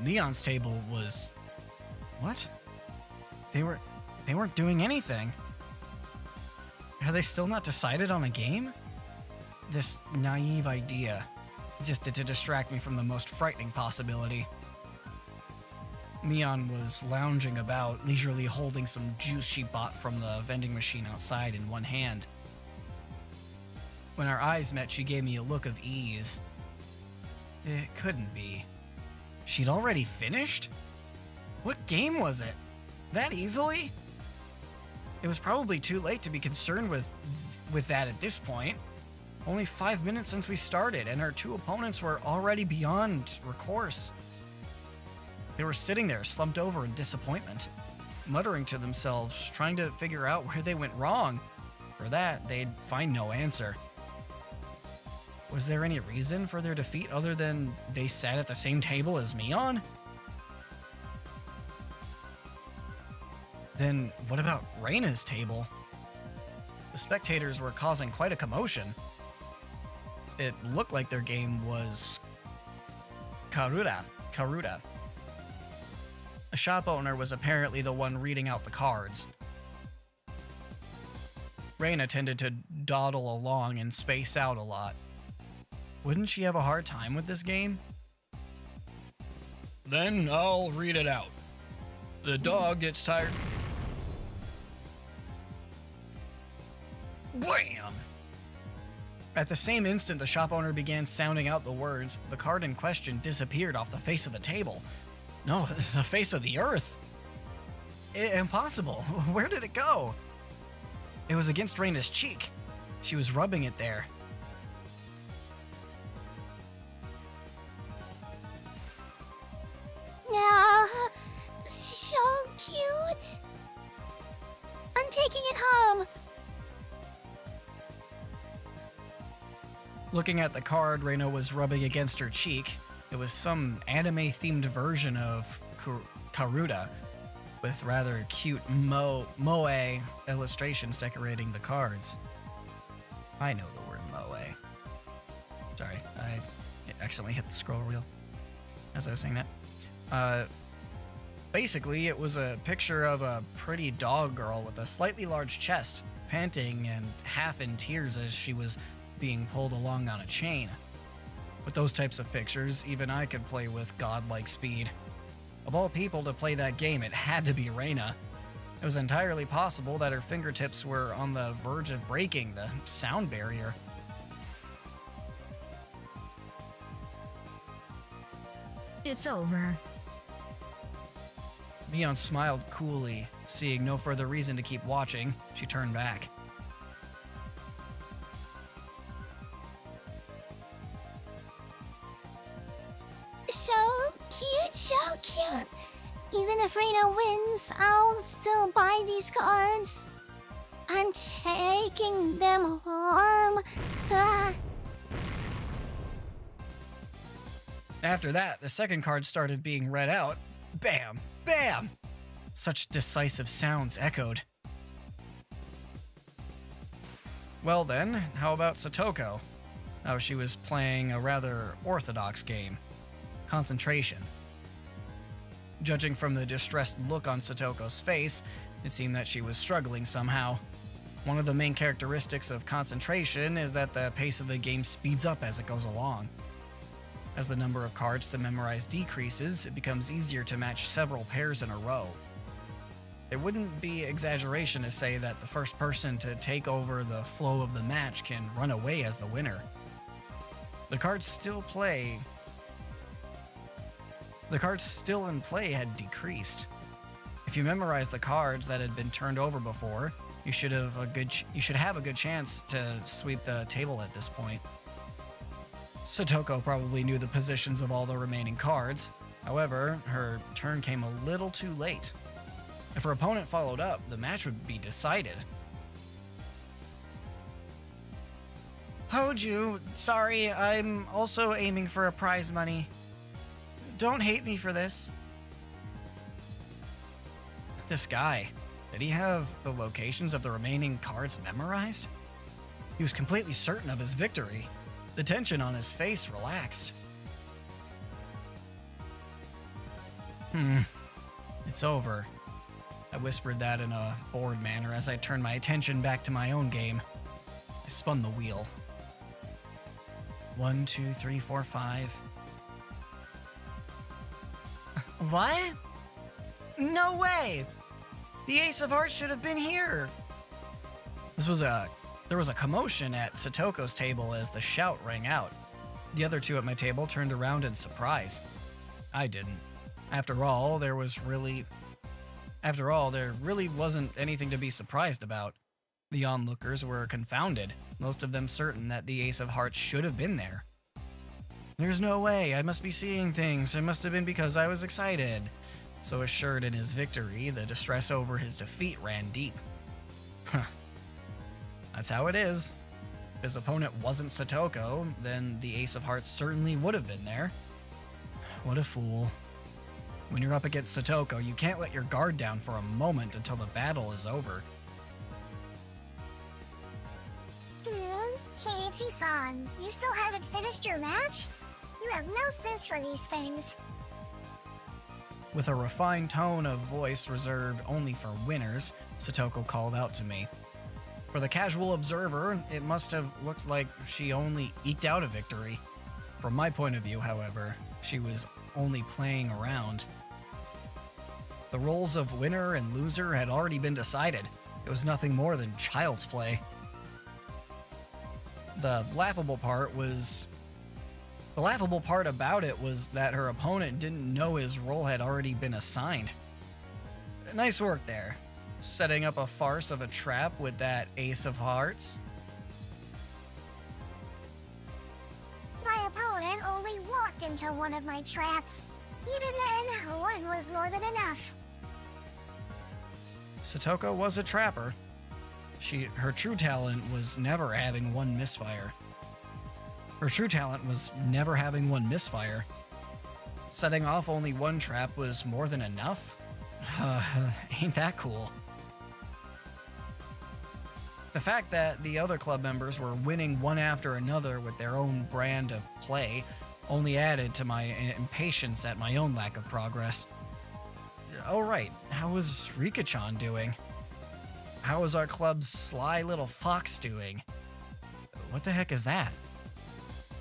Neon's table was... What? They weren't doing anything. Had they still not decided on a game? This naive idea existed to distract me from the most frightening possibility. Mion was lounging about, leisurely holding some juice she bought from the vending machine outside in one hand. When our eyes met, she gave me a look of ease. It couldn't be. She'd already finished? What game was it? That easily? It was probably too late to be concerned with that at this point. Only 5 minutes since we started, and our two opponents were already beyond recourse. They were sitting there, slumped over in disappointment, muttering to themselves, trying to figure out where they went wrong. For that, they'd find no answer. Was there any reason for their defeat other than they sat at the same table as Mion? Then what about Reina's table? The spectators were causing quite a commotion. It looked like their game was Karuta. The shop owner was apparently the one reading out the cards. Reina tended to dawdle along and space out a lot. Wouldn't she have a hard time with this game? Then I'll read it out. The dog gets tired. Wham! At the same instant the shop owner began sounding out the words, the card in question disappeared off the face of the table. No, the face of the earth. Impossible. Where did it go? It was against Reina's cheek. She was rubbing it there.
No, so taking it home.
Looking at the card Reina was rubbing against her cheek, it was some anime-themed version of Karuta, with rather cute moe illustrations decorating the cards. I know the word moe. Sorry, I accidentally hit the scroll wheel as I was saying that. Basically, it was a picture of a pretty dog girl with a slightly large chest, panting and half in tears as she was being pulled along on a chain. With those types of pictures, even I could play with godlike speed. Of all people to play that game, it had to be Reina. It was entirely possible that her fingertips were on the verge of breaking the sound barrier.
It's over.
Mion smiled coolly. Seeing no further reason to keep watching, she turned back.
So cute, so cute. Even if Reina wins, I'll still buy these cards. I'm taking them home. Ah.
After that, the second card started being read out. Bam! Bam! Such decisive sounds echoed. Well then, how about Satoko? Now she was playing a rather orthodox game. Concentration. Judging from the distressed look on Satoko's face, it seemed that she was struggling somehow. One of the main characteristics of concentration is that the pace of the game speeds up as it goes along. As the number of cards to memorize decreases, it becomes easier to match several pairs in a row. It wouldn't be exaggeration to say that the first person to take over the flow of the match can run away as the winner. The cards still in play had decreased. If you memorize the cards that had been turned over before, you should have a good chance to sweep the table at this point. Satoko probably knew the positions of all the remaining cards. However, her turn came a little too late. If her opponent followed up, the match would be decided. Hoju, sorry, I'm also aiming for a prize money. Don't hate me for this. This guy, did he have the locations of the remaining cards memorized? He was completely certain of his victory. The tension on his face relaxed. It's over. I whispered that in a bored manner as I turned my attention back to my own game. I spun the wheel. 1, 2, 3, 4, 5. What? No way! The Ace of Hearts should have been here! There was a commotion at Satoko's table as the shout rang out. The other two at my table turned around in surprise. I didn't. After all, there really wasn't anything to be surprised about. The onlookers were confounded, most of them certain that the Ace of Hearts should have been there. There's no way, I must be seeing things, it must have been because I was excited. So assured in his victory, the distress over his defeat ran deep. That's how it is. If his opponent wasn't Satoko, then the Ace of Hearts certainly would have been there. What a fool. When you're up against Satoko, you can't let your guard down for a moment until the battle is over.
Keiichi-san, you still haven't finished your match? You have no sense for these things.
With a refined tone of voice reserved only for winners, Satoko called out to me. For the casual observer, it must have looked like she only eked out a victory. From my point of view, however, she was only playing around. The roles of winner and loser had already been decided. It was nothing more than child's play. The laughable part about it was that her opponent didn't know his role had already been assigned. Nice work there. Setting up a farce of a trap with that Ace of Hearts.
My opponent only walked into one of my traps. Even then, one was more than enough.
Satoko was a trapper. Her true talent was never having one misfire. Her true talent was never having one misfire. Setting off only one trap was more than enough? Ain't that cool? The fact that the other club members were winning one after another with their own brand of play only added to my impatience at my own lack of progress. Oh right, how was Rika-chan doing? How was our club's sly little fox doing? What the heck is that?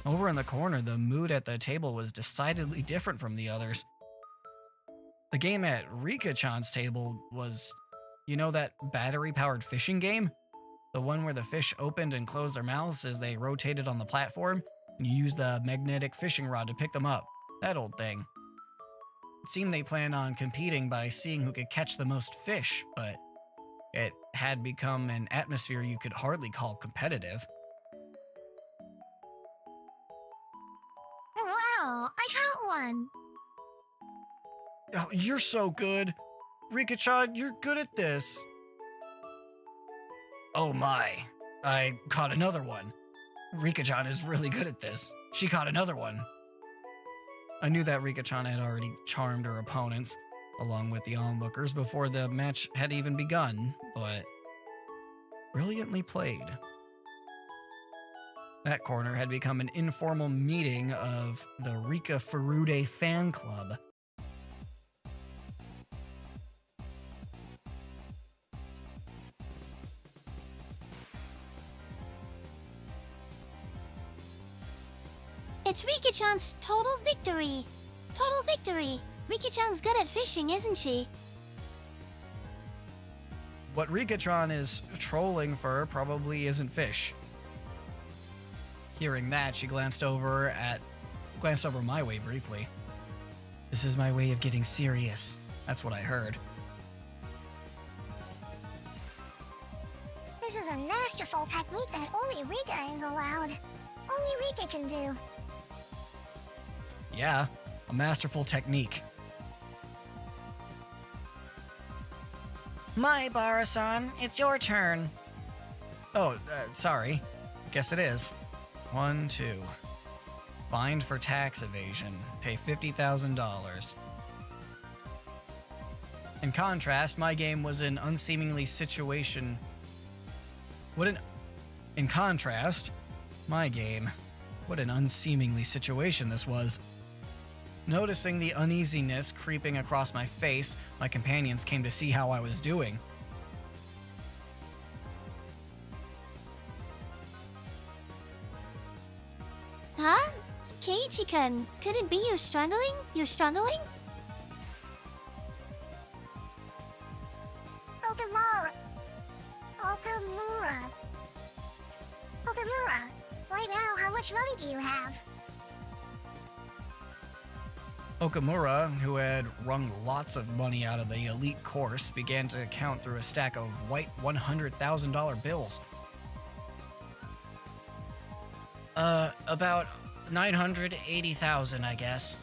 Over in the corner, the mood at the table was decidedly different from the others. The game at Rika-chan's table was, you know, that battery-powered fishing game? The one where the fish opened and closed their mouths as they rotated on the platform, and you used the magnetic fishing rod to pick them up. That old thing. It seemed they planned on competing by seeing who could catch the most fish, but it had become an atmosphere you could hardly call competitive.
Wow, I caught one.
Oh, you're so good. Rika-chan, you're good at this. Oh my, I caught another one. Rika-chan is really good at this. She caught another one. I knew that Rika-chan had already charmed her opponents, along with the onlookers, before the match had even begun, but brilliantly played. That corner had become an informal meeting of the Rika Furude fan club.
It's Rika-chan's total victory! Total victory! Rika-chan's good at fishing, isn't she?
What Rika-chan is trolling for probably isn't fish. Hearing that, she glanced over my way briefly. This is my way of getting serious. That's what I heard.
This is a masterful technique that only Rika is allowed. Only Rika can do.
Yeah, a masterful technique.
My Bara-san, it's your turn.
Oh, sorry. Guess it is. 1, 2. Fined for tax evasion. Pay $50,000. In contrast, my game was an unseemingly situation. In contrast, my game. What an unseemingly situation this was. Noticing the uneasiness creeping across my face, my companions came to see how I was doing.
Huh? Keiichi-kun, could it be you're struggling? You're struggling?
Okamura, right now, how much money do you have?
Okamura, who had wrung lots of money out of the elite course, began to count through a stack of white $100,000 bills. About 980,000, I guess.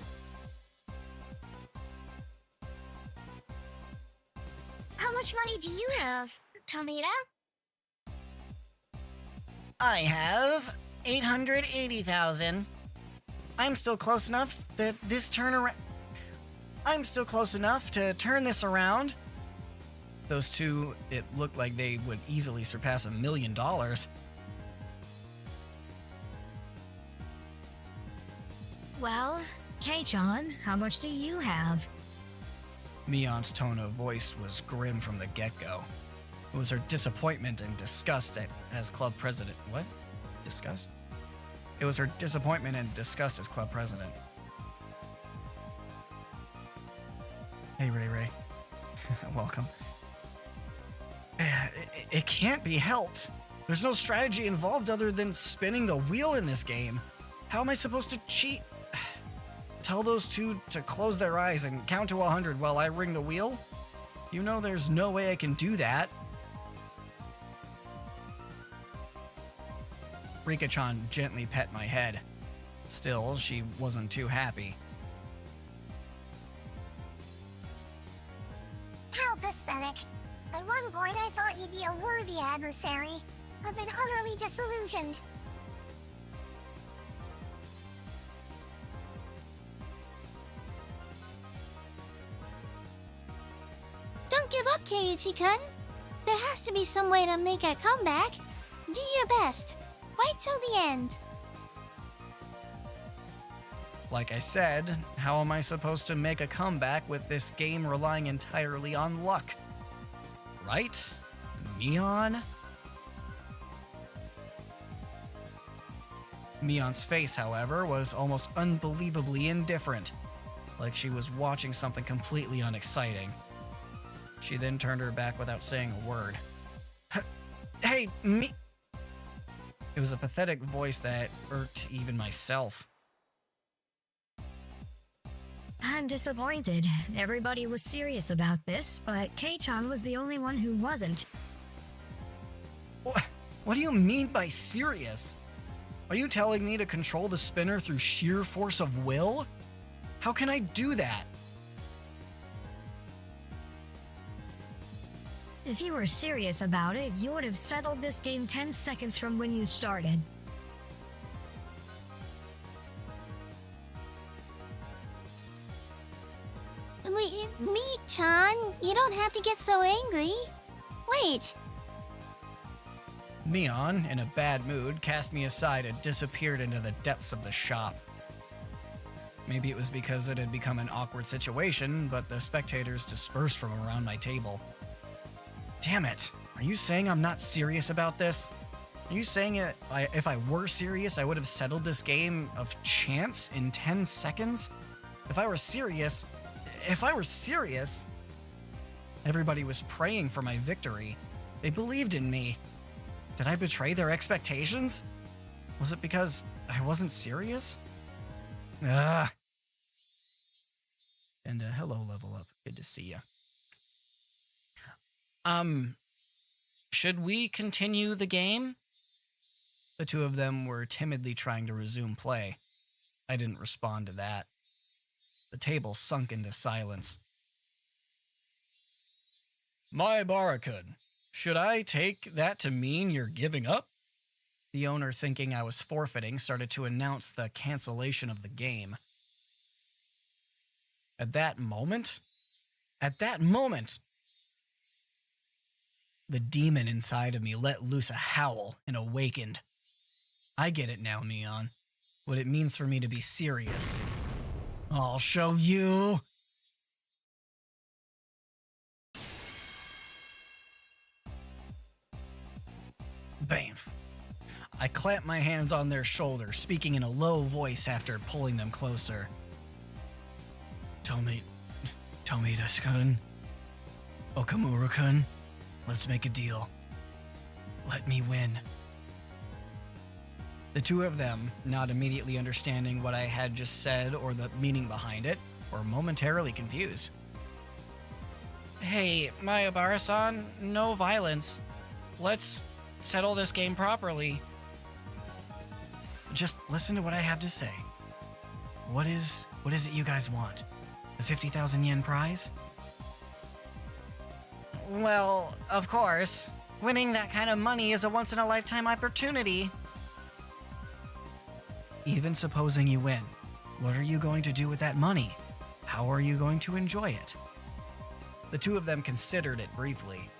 How much money do you have, Tomita?
I have 880,000. I'm still close enough that this I'm still close enough to turn this around.
Those two, it looked like they would easily surpass $1 million.
Well, Kei-chan, how much do you have?
Mion's tone of voice was grim from the get-go. It was her disappointment and disgust as club president. What? Disgust? It was her disappointment and disgust as club president. Hey, Ray Ray. Welcome. It can't be helped. There's no strategy involved other than spinning the wheel in this game. How am I supposed to cheat? Tell those two to close their eyes and count to 100 while I ring the wheel? You know there's no way I can do that. Rika-chan gently pet my head. Still, she wasn't too happy.
How pathetic. At one point, I thought you'd be a worthy adversary. I've been utterly disillusioned.
Don't give up, Keiichi-kun. There has to be some way to make a comeback. Do your best. Fight till the end.
Like I said, how am I supposed to make a comeback with this game relying entirely on luck? Right? Neon? Mion's face, however, was almost unbelievably indifferent, like she was watching something completely unexciting. She then turned her back without saying a word. Hey, me... It was a pathetic voice that irked even myself.
I'm disappointed. Everybody was serious about this, but Kei-chan was the only one who wasn't.
What do you mean by serious? Are you telling me to control the spinner through sheer force of will? How can I do that?
If you were serious about it, you would have settled this game 10 seconds from when you started.
Me-chan, you don't have to get so angry. Wait.
Neon, in a bad mood, cast me aside and disappeared into the depths of the shop. Maybe it was because it had become an awkward situation, but the spectators dispersed from around my table. Damn it! Are you saying I'm not serious about this? Are you saying if I were serious, I would have settled this game of chance in 10 seconds? If I were serious... Everybody was praying for my victory. They believed in me. Did I betray their expectations? Was it because I wasn't serious? And hello, Level Up. Good to see you. Should we continue the game? The two of them were timidly trying to resume play. I didn't respond to that. The table sunk into silence. My Barakun, should I take that to mean you're giving up? The owner, thinking I was forfeiting, started to announce the cancellation of the game. At that moment, the demon inside of me let loose a howl and awakened. I get it now, Neon. What it means for me to be serious. I'll show you. Bamf. I clamped my hands on their shoulders, speaking in a low voice after pulling them closer. Tomita-kun, Okamura-kun, let's make a deal. Let me win. The two of them, not immediately understanding what I had just said or the meaning behind it, were momentarily confused. Hey, Mayabara-san, no violence. Let's settle this game properly. Just listen to what I have to say. What is it you guys want? The 50,000 yen prize? Well, of course. Winning that kind of money is a once-in-a-lifetime opportunity. Even supposing you win, what are you going to do with that money? How are you going to enjoy it? The two of them considered it briefly.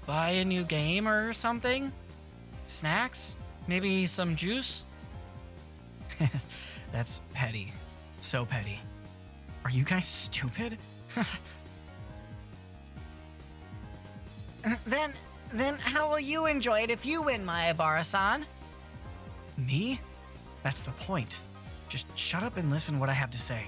Buy a new game or something? Snacks? Maybe some juice? That's petty. So petty. Are you guys stupid? Then how will you enjoy it if you win, Mayabara-san? Me? That's the point. Just shut up and listen to what I have to say.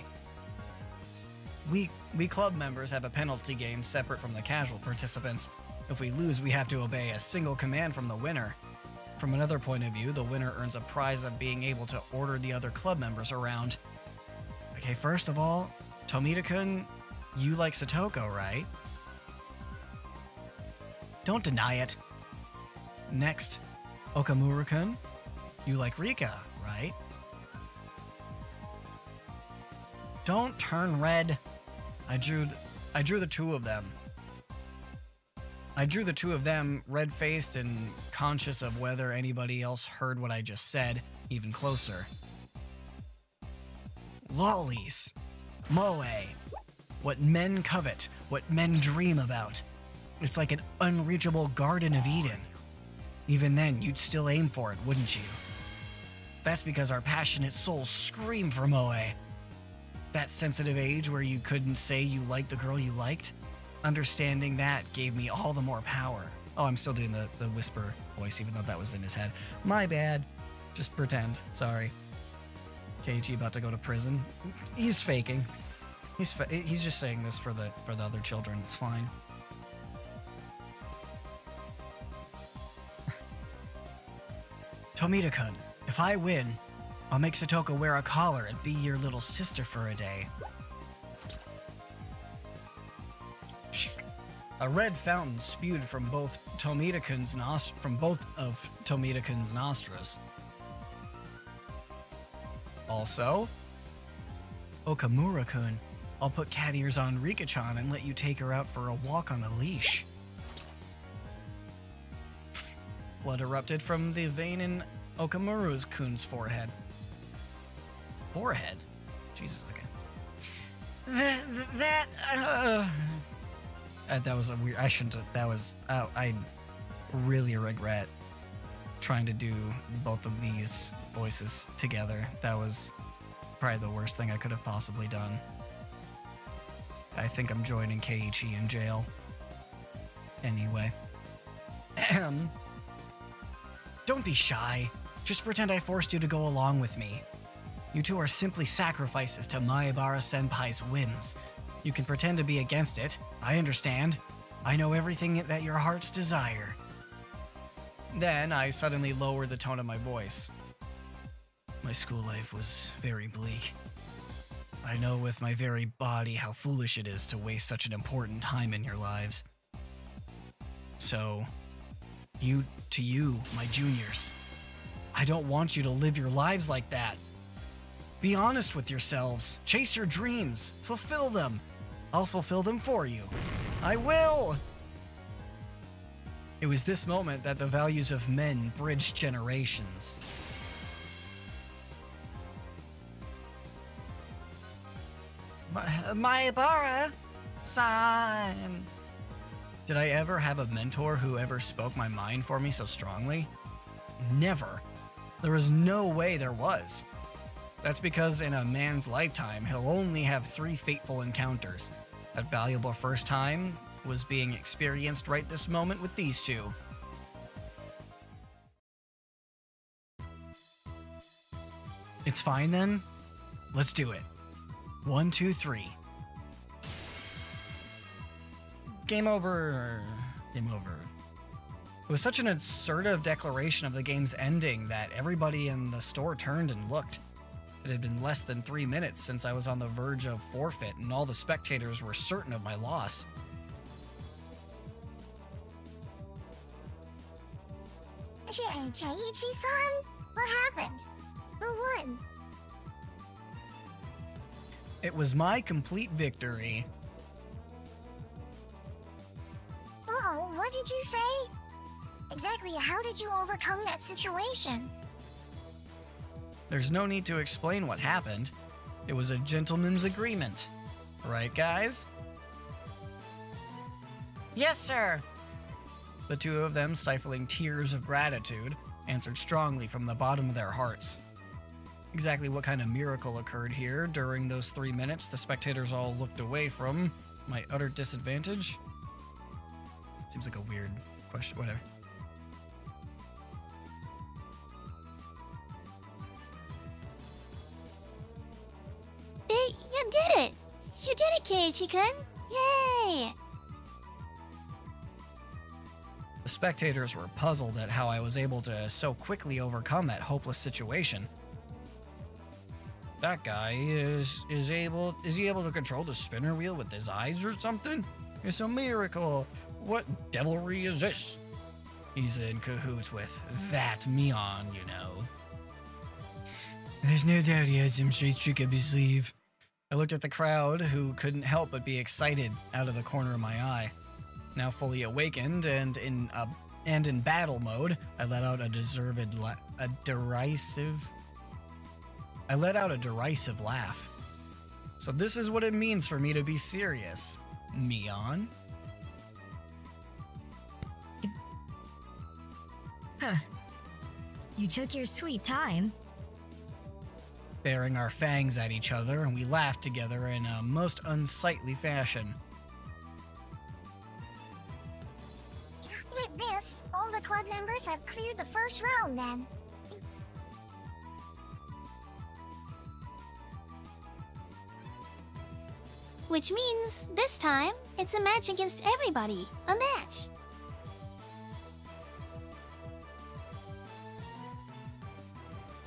We club members have a penalty game separate from the casual participants. If we lose, we have to obey a single command from the winner. From another point of view, the winner earns a prize of being able to order the other club members around. Okay, first of all, Tomita-kun, you like Satoko, right? Don't deny it. Next, Okamura-kun, you like Rika, right? Don't turn red. I drew I drew the two of them. I drew the two of them red-faced and conscious of whether anybody else heard what I just said, even closer. Lollies. Moe. What men covet, what men dream about. It's like an unreachable Garden of Eden. Even then, you'd still aim for it, wouldn't you? That's because our passionate souls scream for Moe. That sensitive age where you couldn't say you liked the girl you liked? Understanding that gave me all the more power. Oh, I'm still doing the whisper voice, even though that was in his head. My bad. Just pretend. Sorry. Keiichi about to go to prison. He's faking. He's just saying this for the other children. It's fine. Tomita-kun, if I win, I'll make Satoko wear a collar and be your little sister for a day. A red fountain spewed from both of Tomita-kun's nostrils. Also, Okamura-kun, I'll put cat ears on Rika-chan and let you take her out for a walk on a leash. Blood erupted from the vein in Okamura-kun's forehead. Forehead? Jesus, okay. That was a weird. I shouldn't have. That was. I really regret trying to do both of these voices together. That was probably the worst thing I could have possibly done. I think I'm joining Keiichi in jail. Anyway. Don't be shy. Just pretend I forced you to go along with me. You two are simply sacrifices to Maebara-senpai's whims. You can pretend to be against it. I understand. I know everything that your hearts desire. Then I suddenly lowered the tone of my voice. My school life was very bleak. I know with my very body how foolish it is to waste such an important time in your lives. So, to you, my juniors, I don't want you to live your lives like that. Be honest with yourselves. Chase your dreams. Fulfill them. I'll fulfill them for you. I will! It was this moment that the values of men bridged generations. Maebara-san. Did I ever have a mentor who ever spoke my mind for me so strongly? Never. There was no way there was. That's because in a man's lifetime, he'll only have 3 fateful encounters. That valuable first time was being experienced right this moment with these two. It's fine then? Let's do it. 1, 2, 3. Game over. Game over. It was such an assertive declaration of the game's ending that everybody in the store turned and looked. It had been less than 3 minutes since I was on the verge of forfeit, and all the spectators were certain of my loss.
Keiichi-san? What happened? Who won?
It was my complete victory.
Oh, what did you say? Exactly how did you overcome that situation?
There's no need to explain what happened. It was a gentleman's agreement. Right, guys? Yes, sir. The two of them, stifling tears of gratitude, answered strongly from the bottom of their hearts. Exactly what kind of miracle occurred here during those 3 minutes the spectators all looked away from my utter disadvantage? Seems like a weird question, whatever.
You did it! You did it, Keiichi-kun! Yay!
The spectators were puzzled at how I was able to so quickly overcome that hopeless situation. That guy is he able to control the spinner wheel with his eyes or something? It's a miracle. What devilry is this? He's in cahoots with that Mion, you know. There's no doubt he had some straight trick up his sleeve. I looked at the crowd, who couldn't help but be excited out of the corner of my eye. Now fully awakened and in battle mode, I let out a derisive laugh. So this is what it means for me to be serious, Mion.
Huh. You took your sweet time.
Baring our fangs at each other, and we laughed together in a most unsightly fashion.
With this, all the club members have cleared the first round then.
Which means, this time, it's a match against everybody. A match.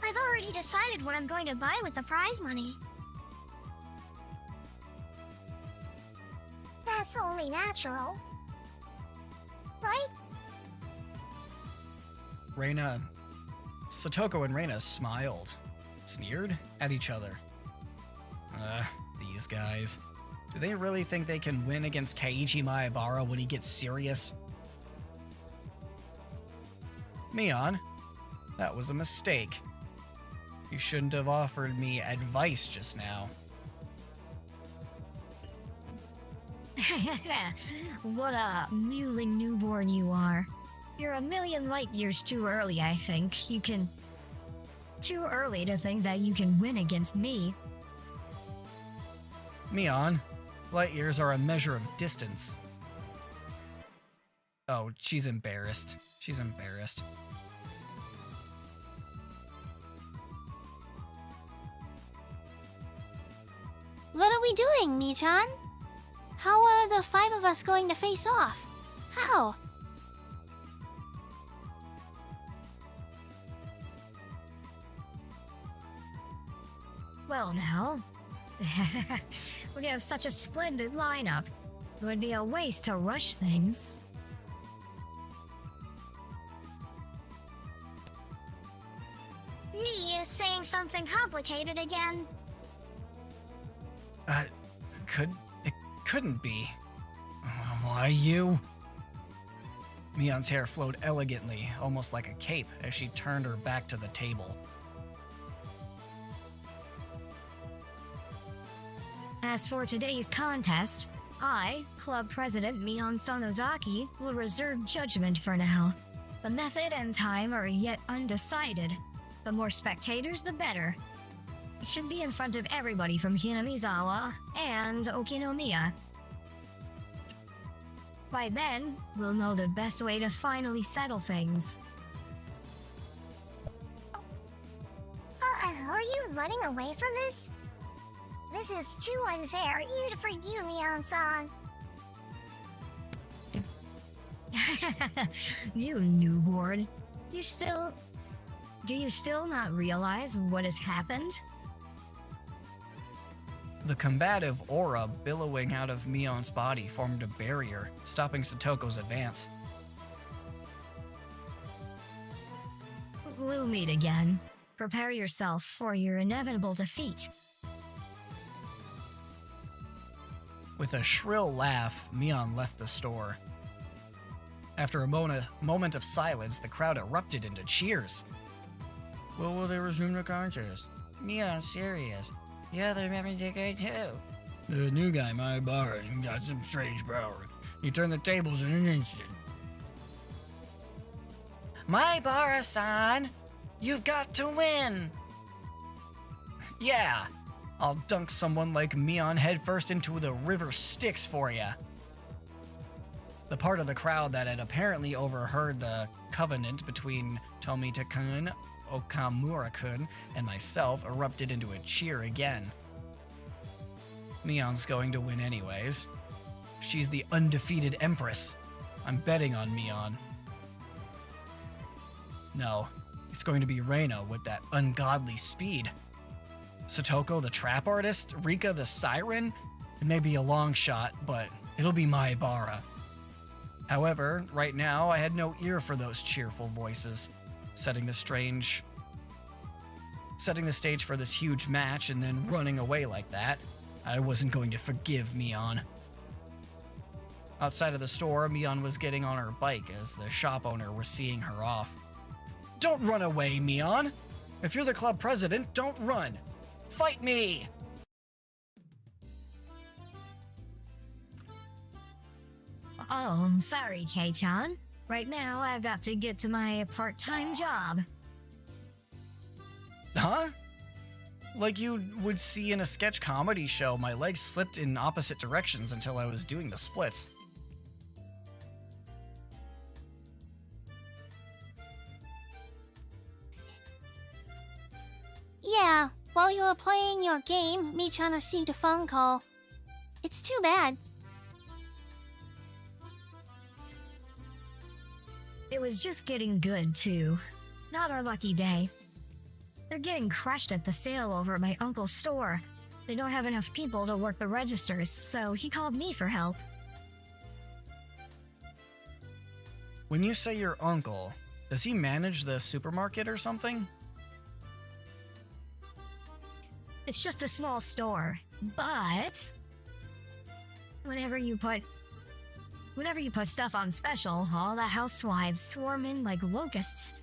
I've already decided what I'm going to buy with the prize money. That's only natural. Right?
Satoko and Reina smiled, sneered at each other. These guys. Do they really think they can win against Keiichi Maebara when he gets serious? Mion, that was a mistake. You shouldn't have offered me advice just now.
What a mewling newborn you are. You're a million light years too early, I think. Too early to think that you can win against me.
Mion, light years are a measure of distance. Oh, she's embarrassed. She's embarrassed.
What are we doing, Mi-chan? How are the 5 of us going to face off? How?
Well now, we have such a splendid lineup. It would be a waste to rush things. Me is saying something complicated again.
It couldn't be. Why you? Mion's hair flowed elegantly, almost like a cape, as she turned her back to the table.
As for today's contest, I, Club President Mion Sonozaki, will reserve judgment for now. The method and time are yet undecided. The more spectators, the better. It should be in front of everybody from Hinamizawa and Okinomiya. By then, we'll know the best way to finally settle things. Are you running away from this? This is too unfair, even for you, Mion-san. You newborn. Do you still not realize what has happened?
The combative aura billowing out of Mion's body formed a barrier, stopping Satoko's advance.
We'll meet again. Prepare yourself for your inevitable defeat.
With a shrill laugh, Mion left the store. After a moment of silence, the crowd erupted into cheers. Well, will they resume the contest? Mion's serious. The other members did great too. The new guy, Maebara, got some strange power. He turned the tables in an instant. Maebara-san, you've got to win! Yeah, I'll dunk someone like Mion headfirst into the river Styx for ya. The part of the crowd that had apparently overheard the covenant between Tomita-kun, Okamura-kun, and myself erupted into a cheer again. Mion's going to win anyways. She's the undefeated Empress. I'm betting on Mion. No, it's going to be Reina with that ungodly speed. Satoko the trap artist, Rika the siren, it may be a long shot, but it'll be Maebara. However, right now I had no ear for those cheerful voices, setting the stage for this huge match and then running away like that. I wasn't going to forgive Mion. Outside of the store, Mion was getting on her bike as the shop owner was seeing her off. Don't run away, Mion! If you're the club president, don't run! Fight me!
Oh, sorry, Kei-chan. Right now, I've got to get to my part-time job.
Huh? Like you would see in a sketch comedy show, my legs slipped in opposite directions until I was doing the splits.
Yeah, while you were playing your game, Michan received a phone call. It's too bad.
It was just getting good, too. Not our lucky day. They're getting crushed at the sale over at my uncle's store. They don't have enough people to work the registers, so he called me for help.
When you say your uncle, does he manage the supermarket or something?
It's just a small store, but whenever you put stuff on special, all the housewives swarm in like locusts.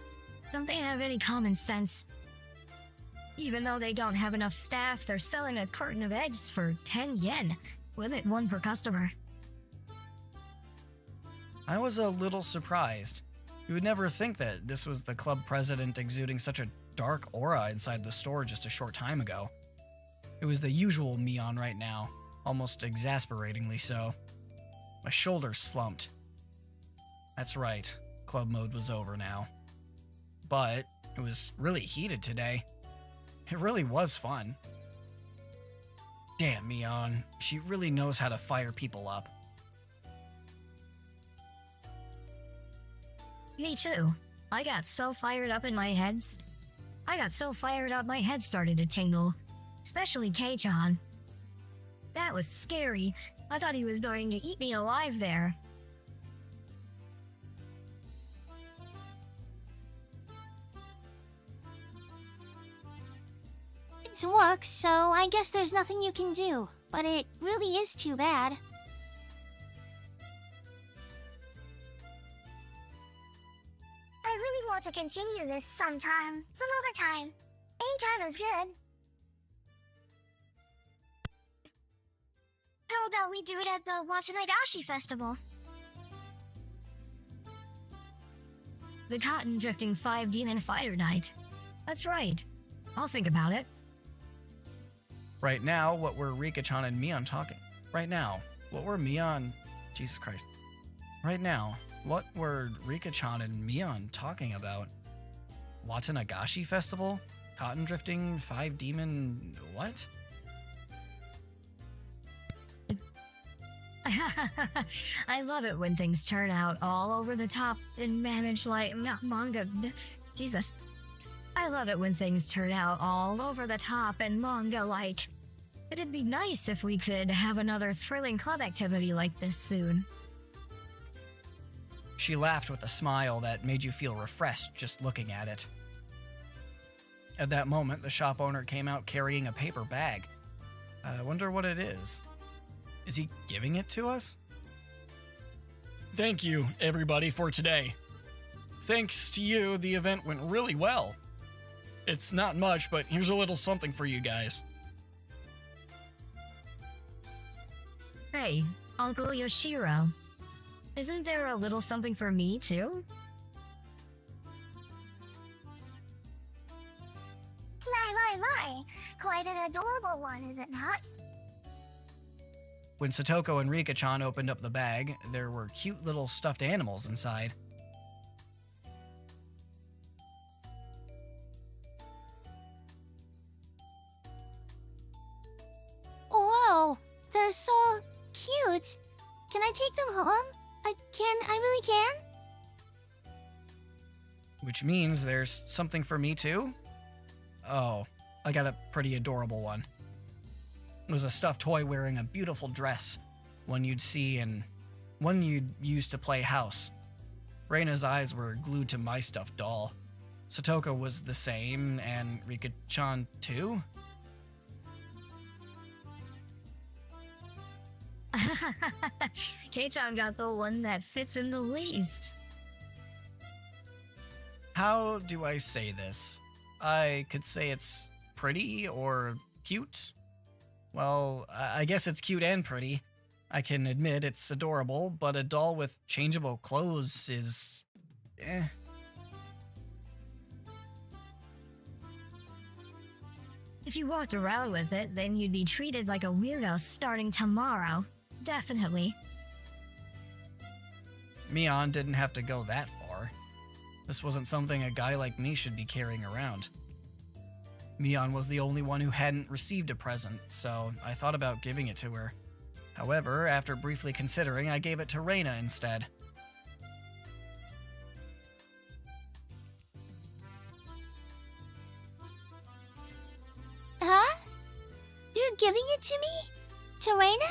Don't they have any common sense? Even though they don't have enough staff, they're selling a carton of eggs for 10 yen. Limit 1 per customer.
I was a little surprised. You would never think that this was the club president exuding such a dark aura inside the store just a short time ago. It was the usual Mion right now, almost exasperatingly so. My shoulders slumped. That's right, club mode was over now. But it was really heated today. It really was fun. Damn, Mion, she really knows how to fire people up.
Me too. I got so fired up my head started to tingle. Especially Kei-chan. That was scary. I thought he was going to eat me alive there.
It's work, so I guess there's nothing you can do. But it really is too bad.
I really want to continue this some other time. Anytime is good. How about we do it at the Watanabe Festival? The Cotton Drifting 5 Demon Fire Night. That's right. I'll think about it.
Right now, what were Rika-chan and Mion talking? Right now, what were Mion... Jesus Christ. Right now, what were Rika-chan and Mion talking about? Watanagashi Festival? Cotton Drifting 5 Demon... what?
I love it when things turn out all over the top and manage like manga. Jesus. I love it when things turn out all over the top and manga like. It'd be nice if we could have another thrilling club activity like this soon.
She laughed with a smile that made you feel refreshed just looking at it. At that moment, the shop owner came out carrying a paper bag. I wonder what it is. Is he giving it to us? Thank you, everybody, for today. Thanks to you, the event went really well. It's not much, but here's a little something for you guys.
Hey, Uncle Yoshiro. Isn't there a little something for me, too?
My. Quite an adorable one, is it not?
When Satoko and Rika-chan opened up the bag, there were cute little stuffed animals inside.
Whoa, they're so cute. Can I take them home? I really can?
Which means there's something for me too? Oh, I got a pretty adorable one. It was a stuffed toy wearing a beautiful dress, one you'd use to play house. Reina's eyes were glued to my stuffed doll. Satoko was the same, and Rika-chan too?
K-chan got the one that fits him the least.
How do I say this? I could say it's pretty or cute. Well, I guess it's cute and pretty. I can admit it's adorable, but a doll with changeable clothes is... eh.
If you walked around with it, then you'd be treated like a weirdo starting tomorrow. Definitely.
Mion didn't have to go that far. This wasn't something a guy like me should be carrying around. Mion was the only one who hadn't received a present, so I thought about giving it to her. However, after briefly considering, I gave it to Reina instead.
Huh? You're giving it to me? To Reina?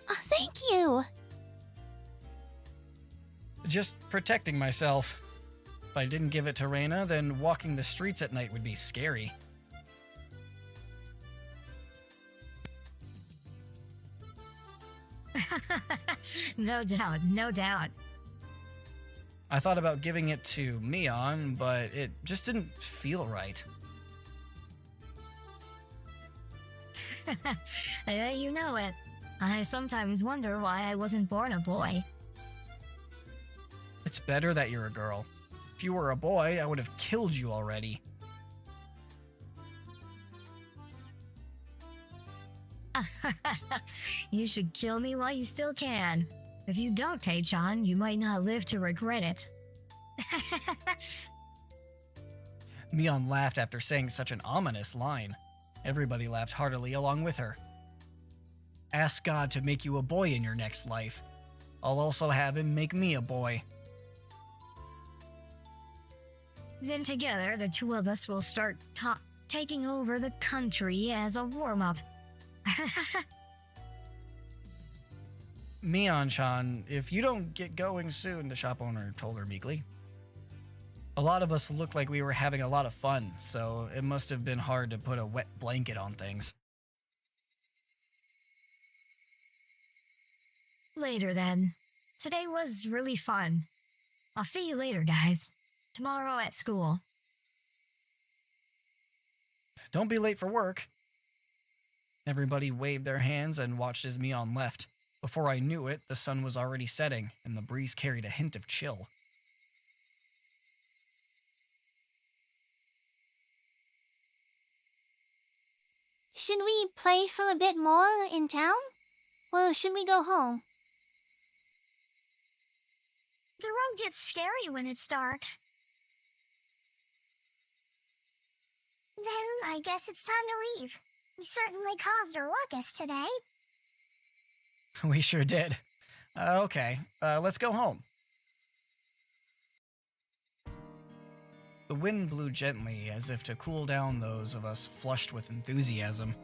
Oh, thank you.
Just protecting myself. If I didn't give it to Reina, then walking the streets at night would be scary.
No doubt, no doubt.
I thought about giving it to Mion, but it just didn't feel right.
You know it. I sometimes wonder why I wasn't born a boy.
It's better that you're a girl. If you were a boy, I would have killed you already.
You should kill me while you still can. If you don't, Kei-chan, you might not live to regret it.
Mion laughed after saying such an ominous line. Everybody laughed heartily along with her. Ask God to make you a boy in your next life. I'll also have him make me a boy.
Then together, the two of us will start taking over the country as a warm-up.
Mion-chan, if you don't get going soon, the shop owner told her meekly. A lot of us looked like we were having a lot of fun, so it must have been hard to put a wet blanket on things.
Later then. Today was really fun. I'll see you later, guys. Tomorrow at school.
Don't be late for work. Everybody waved their hands and watched as Mion left. Before I knew it, the sun was already setting, and the breeze carried a hint of chill.
Should we play for a bit more in town? Or should we go home?
The road gets scary when it's dark. Then I guess it's time to leave. We certainly caused a ruckus today.
We sure did. Okay, let's go home. The wind blew gently, as if to cool down those of us flushed with enthusiasm.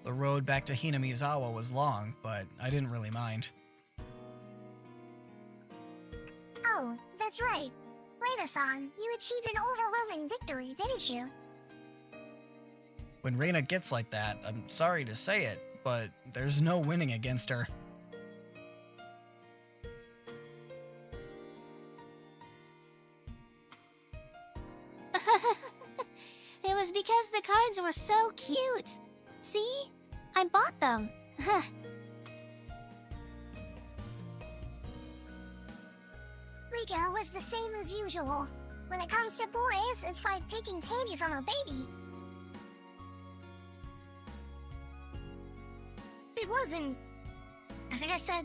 The road back to Hinamizawa was long, but I didn't really mind.
Oh, that's right. Reina-san, you achieved an overwhelming victory, didn't you?
When Reina gets like that, I'm sorry to say it, but there's no winning against her.
It was because the cards were so cute. See? I bought them.
Rika was the same as usual. When it comes to boys, it's like taking candy from a baby. It wasn't... I think I said...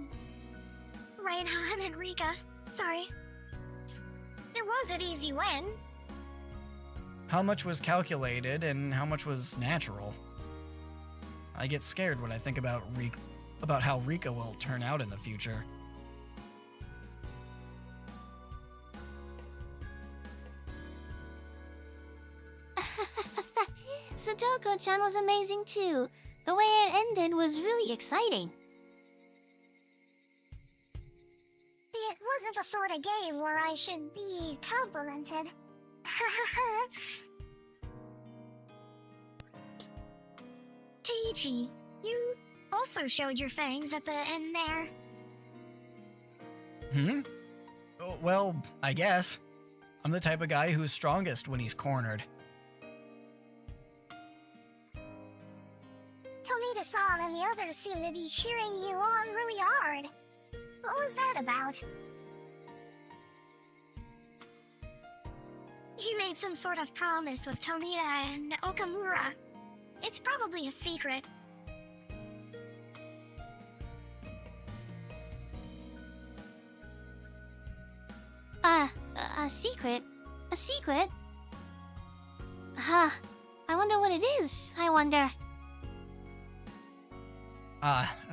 Right, I meant Rika. Sorry. It was an easy win.
How much was calculated and how much was natural? I get scared when I think about how Rika will turn out in the future.
Sudoku-chan was amazing too. The way it ended was really exciting.
It wasn't the sort of game where I should be complimented. Keiichi, also showed your fangs at the end there.
Oh, well, I guess. I'm the type of guy who's strongest when he's cornered.
Tomita-san and the others seem to be cheering you on really hard. What was that about? You made some sort of promise with Tomita and Okamura. It's probably a secret.
A secret? A secret? Huh. I wonder what it is, I wonder.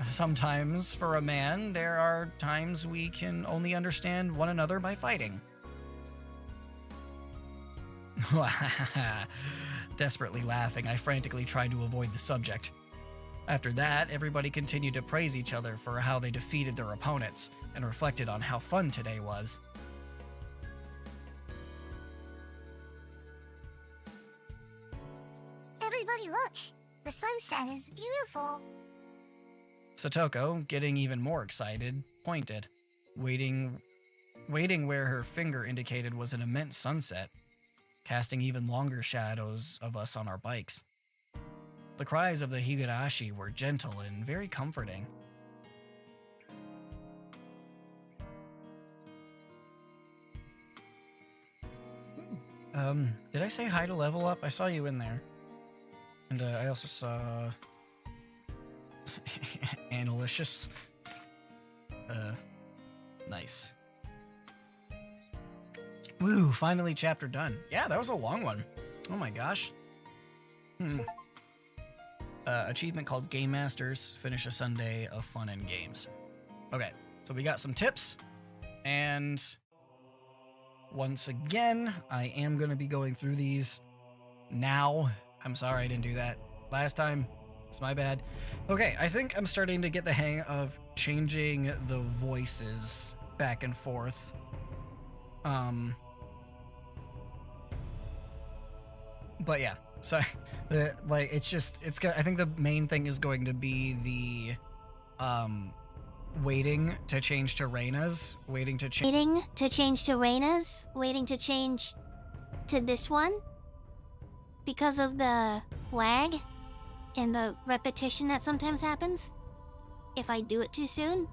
Sometimes for a man, there are times we can only understand one another by fighting. Desperately laughing, I frantically tried to avoid the subject. After that, everybody continued to praise each other for how they defeated their opponents, and reflected on how fun today was.
Everybody look! The sunset is beautiful.
Satoko, getting even more excited, pointed, waiting where her finger indicated was an immense sunset, casting even longer shadows of us on our bikes. The cries of the Higurashi were gentle and very comforting. Did I say hi to Level Up? I saw you in there. And I also saw Analicious. Nice. Woo, finally chapter done. Yeah, that was a long one. Oh my gosh. Achievement called Game Masters. Finish a Sunday of fun and games. Okay, so we got some tips. And once again, I am going to be going through these now. I'm sorry I didn't do that last time. It's my bad. Okay, I think I'm starting to get the hang of changing the voices back and forth. But yeah, so like it's I think the main thing is going to be the waiting to change to Reina's, waiting to change
to Reina's, waiting to change to this one because of the lag and the repetition that sometimes happens if I do it too soon.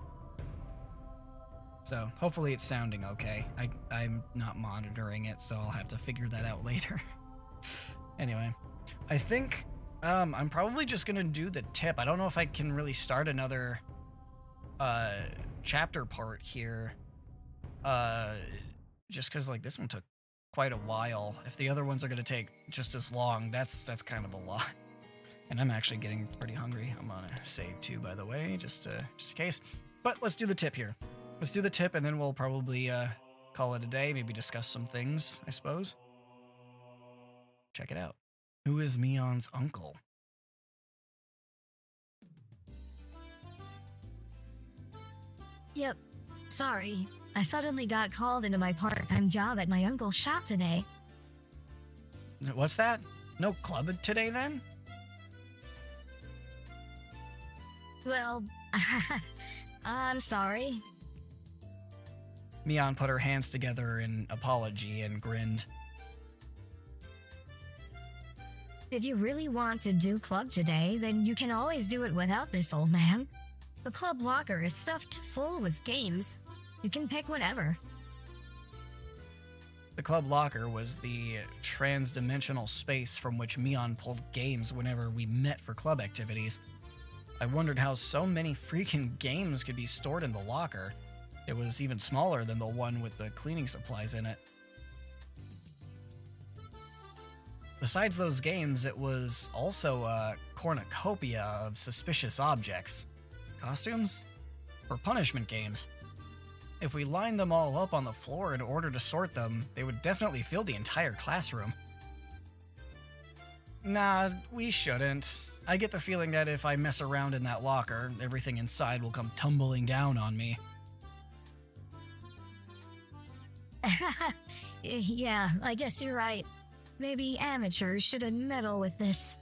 So hopefully it's sounding okay. I'm not monitoring it, so I'll have to figure that out later. Anyway, I think I'm probably just gonna do the tip. I don't know if I can really start another chapter part here, just because like this one took quite a while. If the other ones are gonna take just as long, that's kind of a lot. And I'm actually getting pretty hungry. I'm gonna save too, by the way, just in case. But let's do the tip here. Let's do the tip, and then we'll probably call it a day. Maybe discuss some things, I suppose. Check it out. Who is Mion's uncle?
Yep. Sorry. I suddenly got called into my part-time job at my uncle's shop today.
What's that? No club today, then?
Well, I'm sorry.
Mion put her hands together in apology and grinned.
If you really want to do club today, then you can always do it without this old man. The club locker is stuffed full with games. You can pick whatever.
The club locker was the trans-dimensional space from which Mion pulled games whenever we met for club activities. I wondered how so many freaking games could be stored in the locker. It was even smaller than the one with the cleaning supplies in it. Besides those games, it was also a cornucopia of suspicious objects. Costumes? Or punishment games. If we lined them all up on the floor in order to sort them, they would definitely fill the entire classroom. Nah, we shouldn't. I get the feeling that if I mess around in that locker, everything inside will come tumbling down on me.
Yeah, I guess you're right. Maybe amateurs shouldn't meddle with this.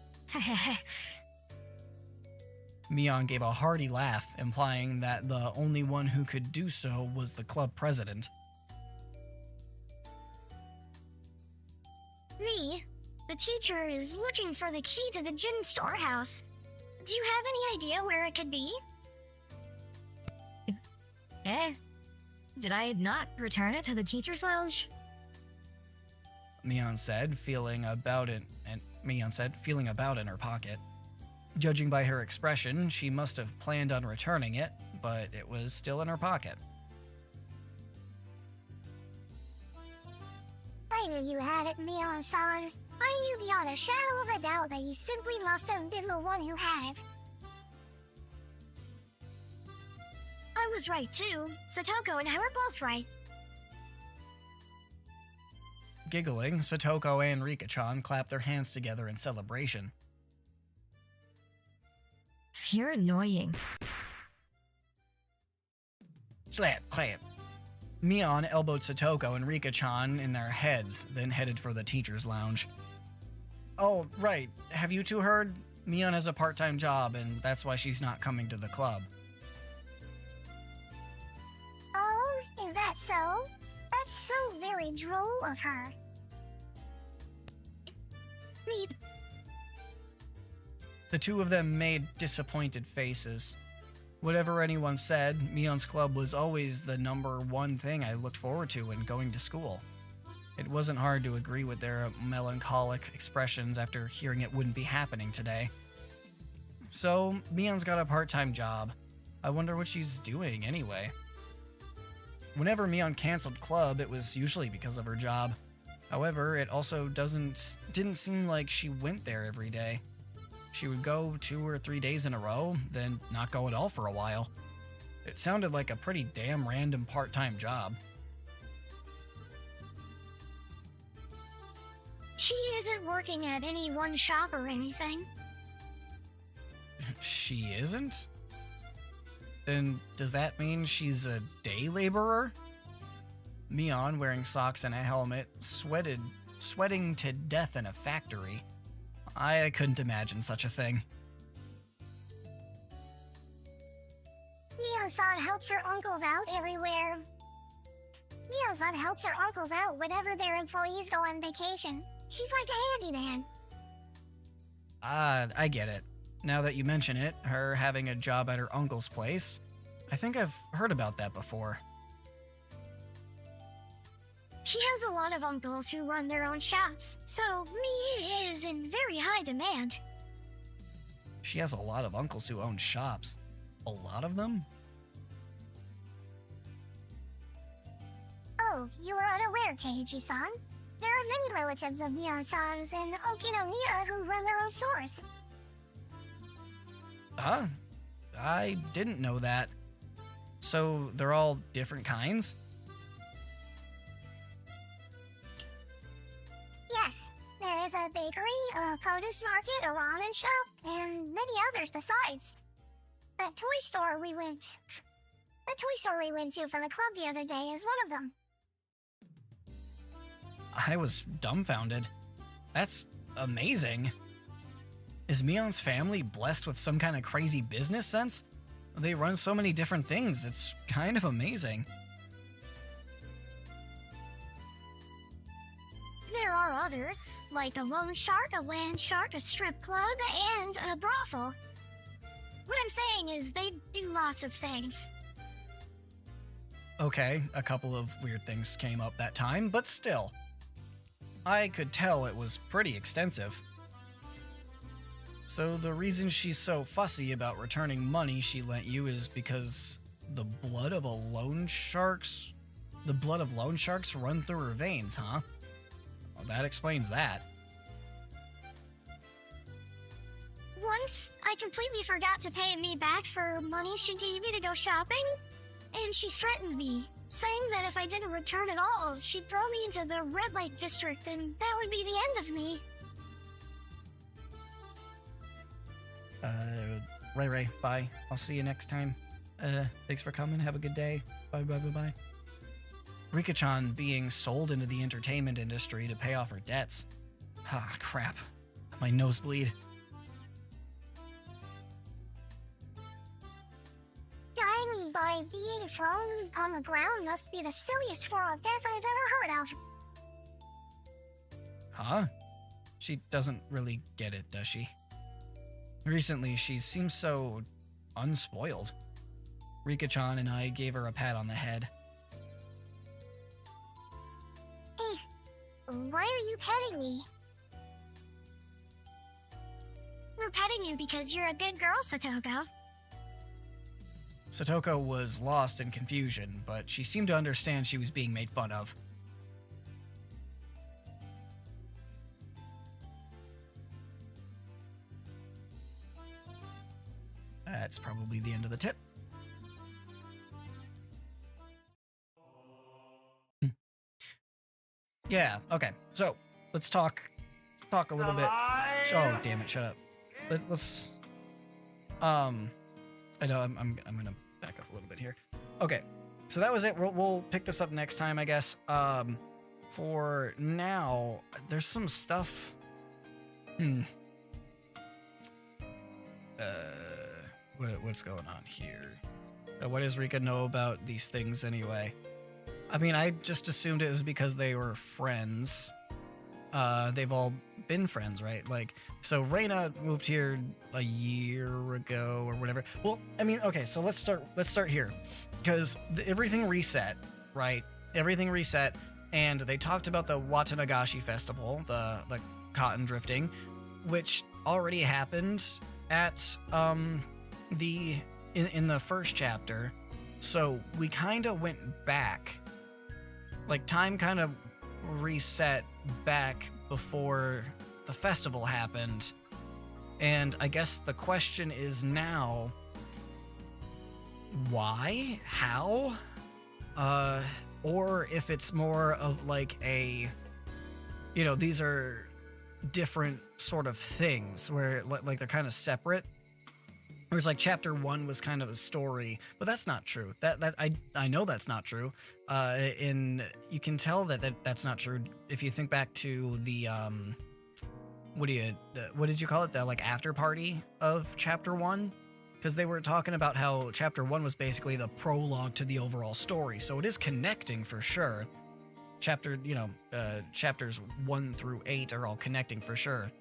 Mion gave a hearty laugh, implying that the only one who could do so was the club president.
Me? The teacher is looking for the key to the gym storehouse. Do you have any idea where it could be? Did I not return it to the teacher's lounge?
Mion said, feeling about in her pocket. Judging by her expression, she must have planned on returning it, but it was still in her pocket.
I knew you had it, Mion-san. I knew beyond a shadow of a doubt that you simply must have been the one who had it. I was right too. Satoko and I were both right.
Giggling, Satoko and Rika-chan clapped their hands together in celebration.
You're annoying.
Slap, clap. Mion elbowed Satoko and Rika-chan in their heads, then headed for the teacher's lounge. Oh, right. Have you two heard? Mion has a part-time job, and that's why she's not coming to the club.
Oh, is that so? That's so very droll of her. Meep.
The two of them made disappointed faces. Whatever anyone said, Mion's club was always the number one thing I looked forward to when going to school. It wasn't hard to agree with their melancholic expressions after hearing it wouldn't be happening today. So, Mion's got a part-time job. I wonder what she's doing anyway. Whenever Mion canceled club, it was usually because of her job. However, it also didn't seem like she went there every day. She would go 2 or 3 days in a row, then not go at all for a while. It sounded like a pretty damn random part-time job.
She isn't working at any one shop or anything.
She isn't? Then does that mean she's a day laborer? Mion, wearing socks and a helmet, sweating to death in a factory. I couldn't imagine such a thing.
Mion-san helps her uncles out everywhere. Mion-san helps her uncles out whenever their employees go on vacation. She's like a handyman.
I get it. Now that you mention it, her having a job at her uncle's place, I think I've heard about that before.
She has a lot of uncles who run their own shops, so Mi is in very high demand.
She has a lot of uncles who own shops. A lot of them?
Oh, you are unaware, Keiichi-san. There are many relatives of Mion-san's and Okinomiya who run their own stores.
Huh? I didn't know that. So they're all different kinds?
Yes, there is a bakery, a produce market, a ramen shop, and many others besides. The toy store we went to for the club the other day is one of them.
I was dumbfounded. That's amazing. Is Mion's family blessed with some kind of crazy business sense? They run so many different things, it's kind of amazing.
There are others, like a loan shark, a land shark, a strip club, and a brothel. What I'm saying is they do lots of things.
Okay, a couple of weird things came up that time, but still. I could tell it was pretty extensive. So the reason she's so fussy about returning money she lent you is because the blood of loan sharks run through her veins, huh? Well, that explains that.
Once, I completely forgot to pay me back for money she gave me to go shopping, and she threatened me, saying that if I didn't return at all, she'd throw me into the red light district and that would be the end of me.
Ray, bye. I'll see you next time. Thanks for coming. Have a good day. Bye. Rika-chan being sold into the entertainment industry to pay off her debts. Ah, crap. My nosebleed.
by being thrown on the ground must be the silliest form of death I've ever heard of.
Huh? She doesn't really get it, does she? Recently, she seems so unspoiled. Rika-chan and I gave her a pat on the head.
Hey, why are you petting me? We're petting you because you're a good girl, Satoko.
Satoko was lost in confusion, but she seemed to understand she was being made fun of. That's probably the end of the tip. Yeah, okay. So, let's talk a little bit. Oh, damn it, shut up. Let's I know I'm gonna back up a little bit here. Okay, so that was it. We'll pick this up next time, I guess. For now, there's some stuff. What's going on here? What does Rika know about these things anyway? I mean, I just assumed it was because they were friends. They've all been friends, right? Like, so Reina moved here a year ago or whatever. Well, I mean, okay, so let's start here, because everything reset, right? Everything reset, and they talked about the Watanagashi Festival, the cotton drifting, which already happened at in the first chapter. So we kind of went back, like time kind of reset back before the festival happened. And I guess the question is now, why? How? Or if it's more of like a, you know, these are different sort of things where like they're kind of separate. Whereas like chapter 1 was kind of a story, but that's not true. That I know that's not true. You can tell that's not true if you think back to the what did you call it? The like after party of chapter 1, because they were talking about how chapter 1 was basically the prologue to the overall story. So it is connecting for sure. Chapters 1 through 8 are all connecting for sure.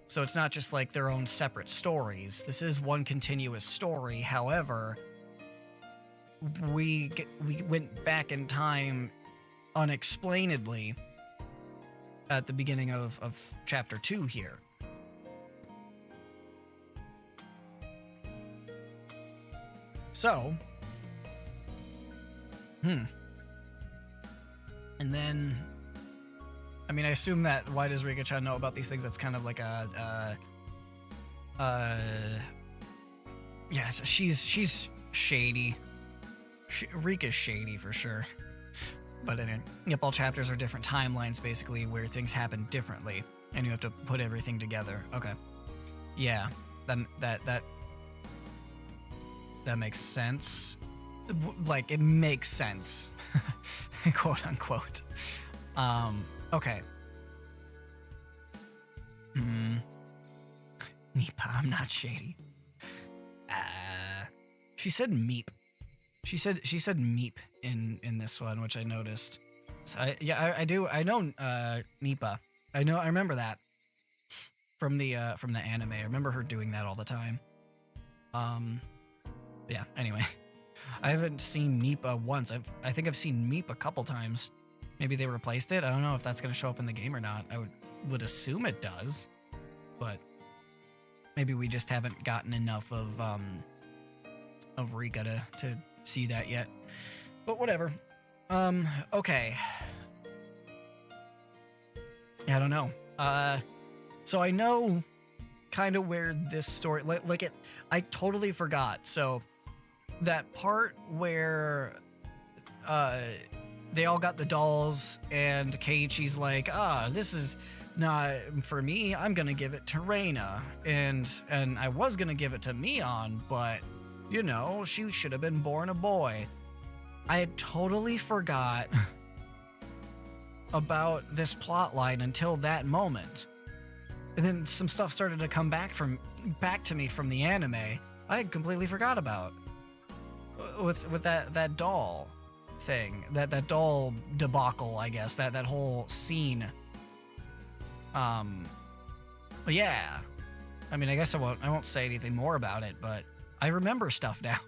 So it's not just like their own separate stories. This is one continuous story. However, we went back in time unexplainedly at the beginning of chapter 2 here. So, and then, I mean, I assume that why does Rika-chan know about these things? That's kind of like yeah, she's shady. Rika's shady for sure. But anyway, yep, all chapters are different timelines basically where things happen differently, and you have to put everything together. Okay, yeah, that makes sense. Like it makes sense, quote unquote. Okay. Nipa, I'm not shady. She said meep. She said meep in this one, which I noticed. So I do. I know Nipa. I remember that from the anime. I remember her doing that all the time. Yeah. Anyway, I haven't seen Nipa once. I think I've seen meep a couple times. Maybe they replaced it. I don't know if that's going to show up in the game or not. I would assume it does, but maybe we just haven't gotten enough of Rika to see that yet. But whatever. Okay. Yeah, I don't know. So I know kind of where this story, I totally forgot. So that part where they all got the dolls and Keiichi's like, this is not for me. I'm gonna give it to Reina, and I was gonna give it to Mion, but you know, she should have been born a boy. I had totally forgot about this plot line until that moment. And then some stuff started to come back to me from the anime I had completely forgot about. with that doll thing, that doll debacle, I guess, that whole scene. But yeah, I mean, I guess I won't say anything more about it, but I remember stuff now.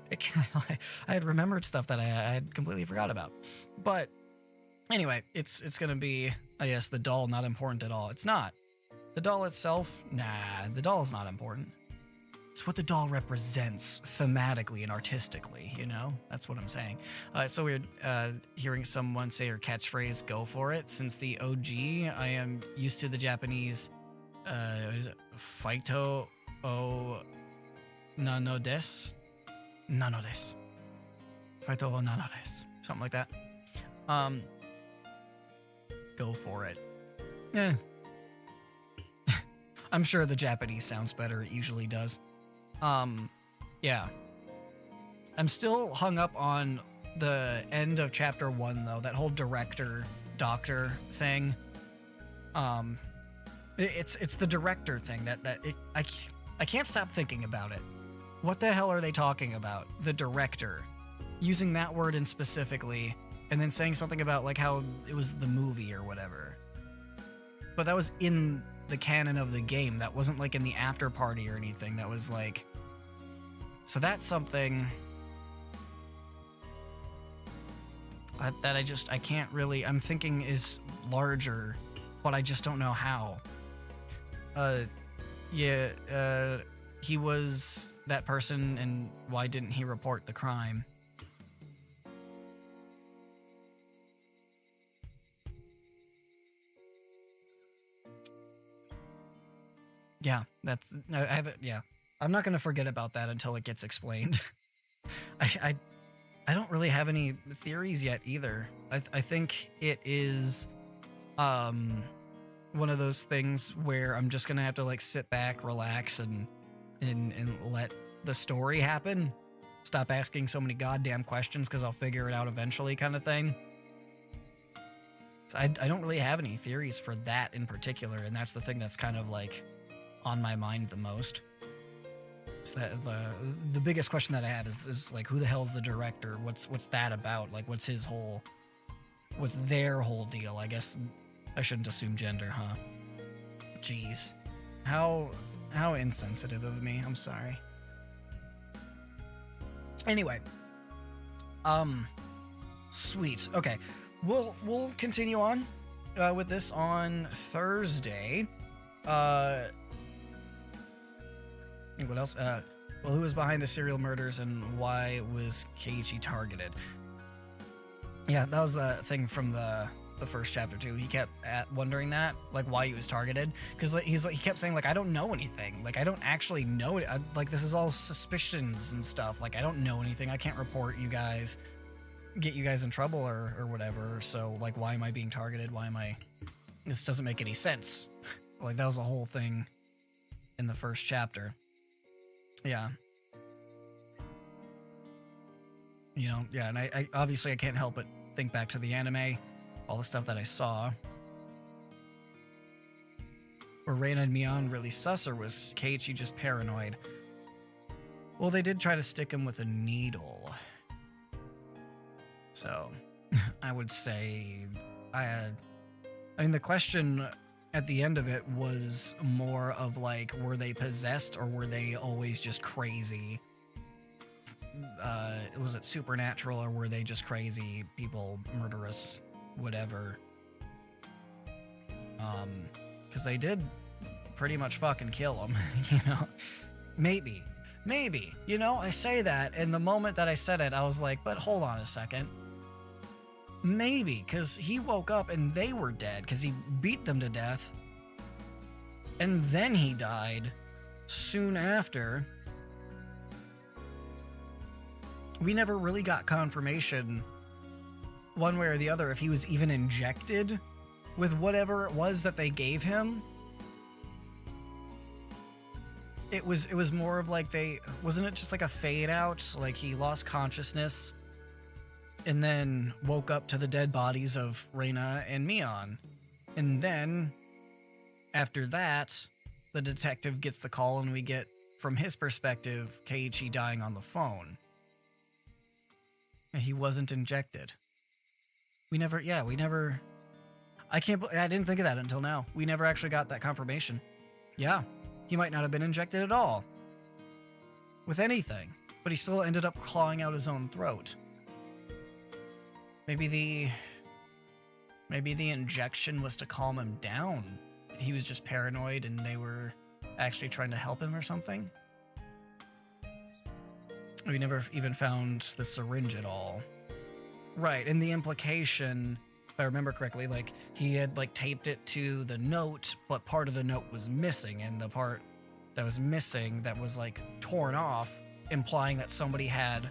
I had remembered stuff that I had completely forgot about. But anyway, it's gonna be, I guess, the doll not important at all. It's not. The doll itself, nah, the doll's not important. It's what the doll represents thematically and artistically, you know? That's what I'm saying. It's so weird hearing someone say her catchphrase, go for it. Since the OG, I am used to the Japanese, what is it? Faito o nano desu? Nano desu. Faito o nano desu. Something like that. Go for it. Eh. I'm sure the Japanese sounds better. It usually does. Yeah. I'm still hung up on the end of chapter 1, though. That whole doctor thing. It's the director thing I can't stop thinking about it. What the hell are they talking about? The director. Using that word in specifically, and then saying something about like how it was the movie or whatever. But that was in the canon of the game. That wasn't like in the after party or anything. That was like... So that's something that I can't really... I'm thinking is larger, but I just don't know how. He was that person, and why didn't he report the crime? Yeah, I have it. Yeah, I'm not gonna forget about that until it gets explained. I don't really have any theories yet either. I think it is one of those things where I'm just gonna have to like sit back, relax, and let the story happen. Stop asking so many goddamn questions because I'll figure it out eventually, kind of thing. So I don't really have any theories for that in particular, and that's the thing that's kind of like on my mind the most. So that the biggest question that I had is like, who the hell's the director? What's that about? Like, what's their whole deal? I guess I shouldn't assume gender, huh? Jeez, how insensitive of me. I'm sorry. Anyway, sweet. Okay, we'll continue on with this on Thursday. What else? Well, who was behind the serial murders and why was Keiichi targeted? Yeah, that was the thing from the first chapter too. He kept wondering that, like, why he was targeted, because he kept saying like, I don't know anything. Like, I don't actually know it. Like, this is all suspicions and stuff. Like, I don't know anything. I can't report you guys, get you guys in trouble or whatever. So like, why am I being targeted? Why am I? This doesn't make any sense. Like, that was the whole thing in the first chapter. Yeah. You know, yeah, and I obviously I can't help but think back to the anime, all the stuff that I saw. Were Reina and Mion really sus, or was Keiichi just paranoid? Well, they did try to stick him with a needle. So, I would say, I mean, the question at the end of it was more of like, were they possessed or were they always just crazy? Was it supernatural or were they just crazy people, murderous, whatever? Because they did pretty much fucking kill him, you know? Maybe, you know, I say that, and the moment that I said it, I was like, but hold on a second. Maybe, because he woke up and they were dead, because he beat them to death. And then he died soon after. We never really got confirmation, one way or the other, if he was even injected with whatever it was that they gave him. It was more of like wasn't it just like a fade out? Like, he lost consciousness and then woke up to the dead bodies of Reina and Mion. And then, after that, the detective gets the call and we get, from his perspective, Keiichi dying on the phone. He wasn't injected. We never, I didn't think of that until now. We never actually got that confirmation. Yeah, he might not have been injected at all. With anything. But he still ended up clawing out his own throat. Maybe the injection was to calm him down. He was just paranoid and they were actually trying to help him or something. We never even found the syringe at all. Right, and the implication, if I remember correctly, like, he had, like, taped it to the note, but part of the note was missing, and the part that was missing that was, like, torn off, implying that somebody had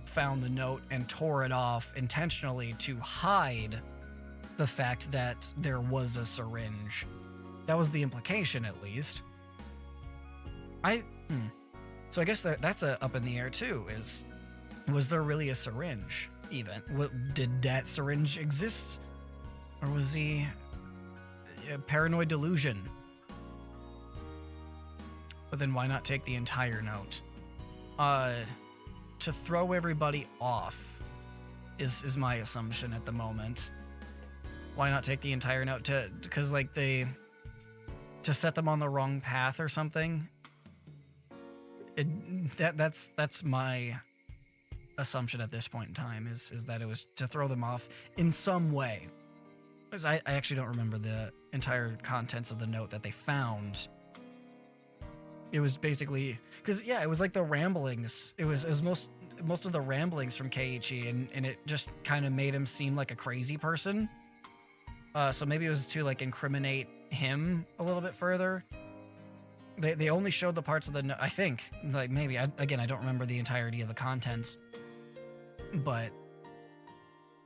found the note and tore it off intentionally to hide the fact that there was a syringe. That was the implication, at least. So I guess that's up in the air, too, was there really a syringe, even? Did that syringe exist? Or was he a paranoid delusion? But then why not take the entire note? To throw everybody off is my assumption at the moment. Why not take the entire note? Because, like, to set them on the wrong path or something? That's my assumption at this point in time, is that it was to throw them off in some way. Because I actually don't remember the entire contents of the note that they found. It was basically, because yeah, it was like the ramblings. It was most of the ramblings from Keiichi, and it just kind of made him seem like a crazy person. So maybe it was to, like, incriminate him a little bit further. They only showed the parts of the note, I think. Like, maybe. I don't remember the entirety of the contents. But,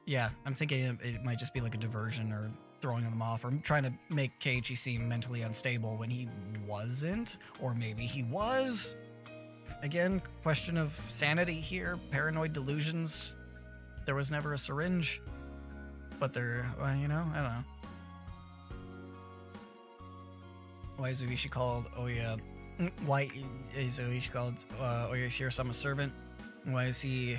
yeah, I'm thinking it might just be like a diversion or throwing them off or trying to make Keiichi seem mentally unstable when he wasn't. Or maybe he was. Again, question of sanity here. Paranoid delusions. There was never a syringe. But there, well, I don't know. Why is Uishi called Oya? Why is Uishi called Oya Shirosama's servant? Why is he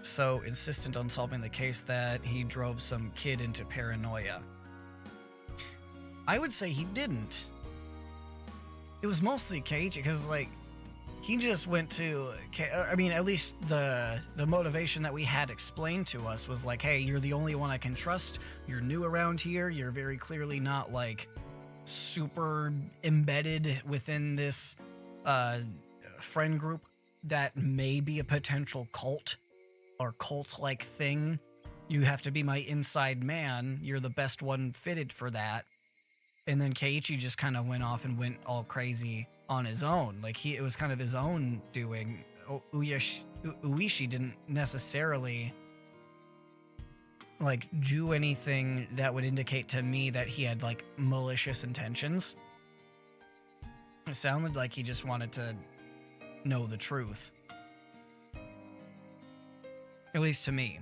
so insistent on solving the case that he drove some kid into paranoia? I would say he didn't. It was mostly Keiichi, because, like, he just went to, I mean, at least the motivation that we had explained to us was like, hey, you're the only one I can trust. You're new around here. You're very clearly not, like, super embedded within this friend group that may be a potential cult or cult-like thing. You have to be my inside man. You're the best one fitted for that. And then Keiichi just kind of went off and went all crazy on his own. Like, it was kind of his own doing. Uishi didn't necessarily, like, do anything that would indicate to me that he had, like, malicious intentions. It sounded like he just wanted to know the truth. At least to me.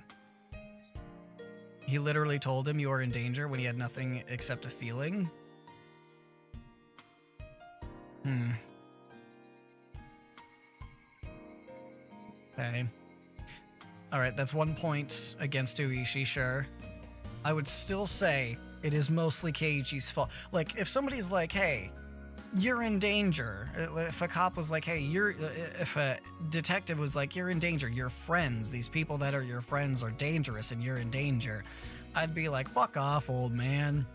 He literally told him you are in danger when he had nothing except a feeling. Okay. Alright, that's 1 point against Uishi, sure. I would still say it is mostly Keiichi's fault. Like, if somebody's like, hey, you're in danger. If a cop was like, hey, if a detective was like, you're in danger, your friends, these people that are your friends are dangerous and you're in danger, I'd be like, fuck off, old man.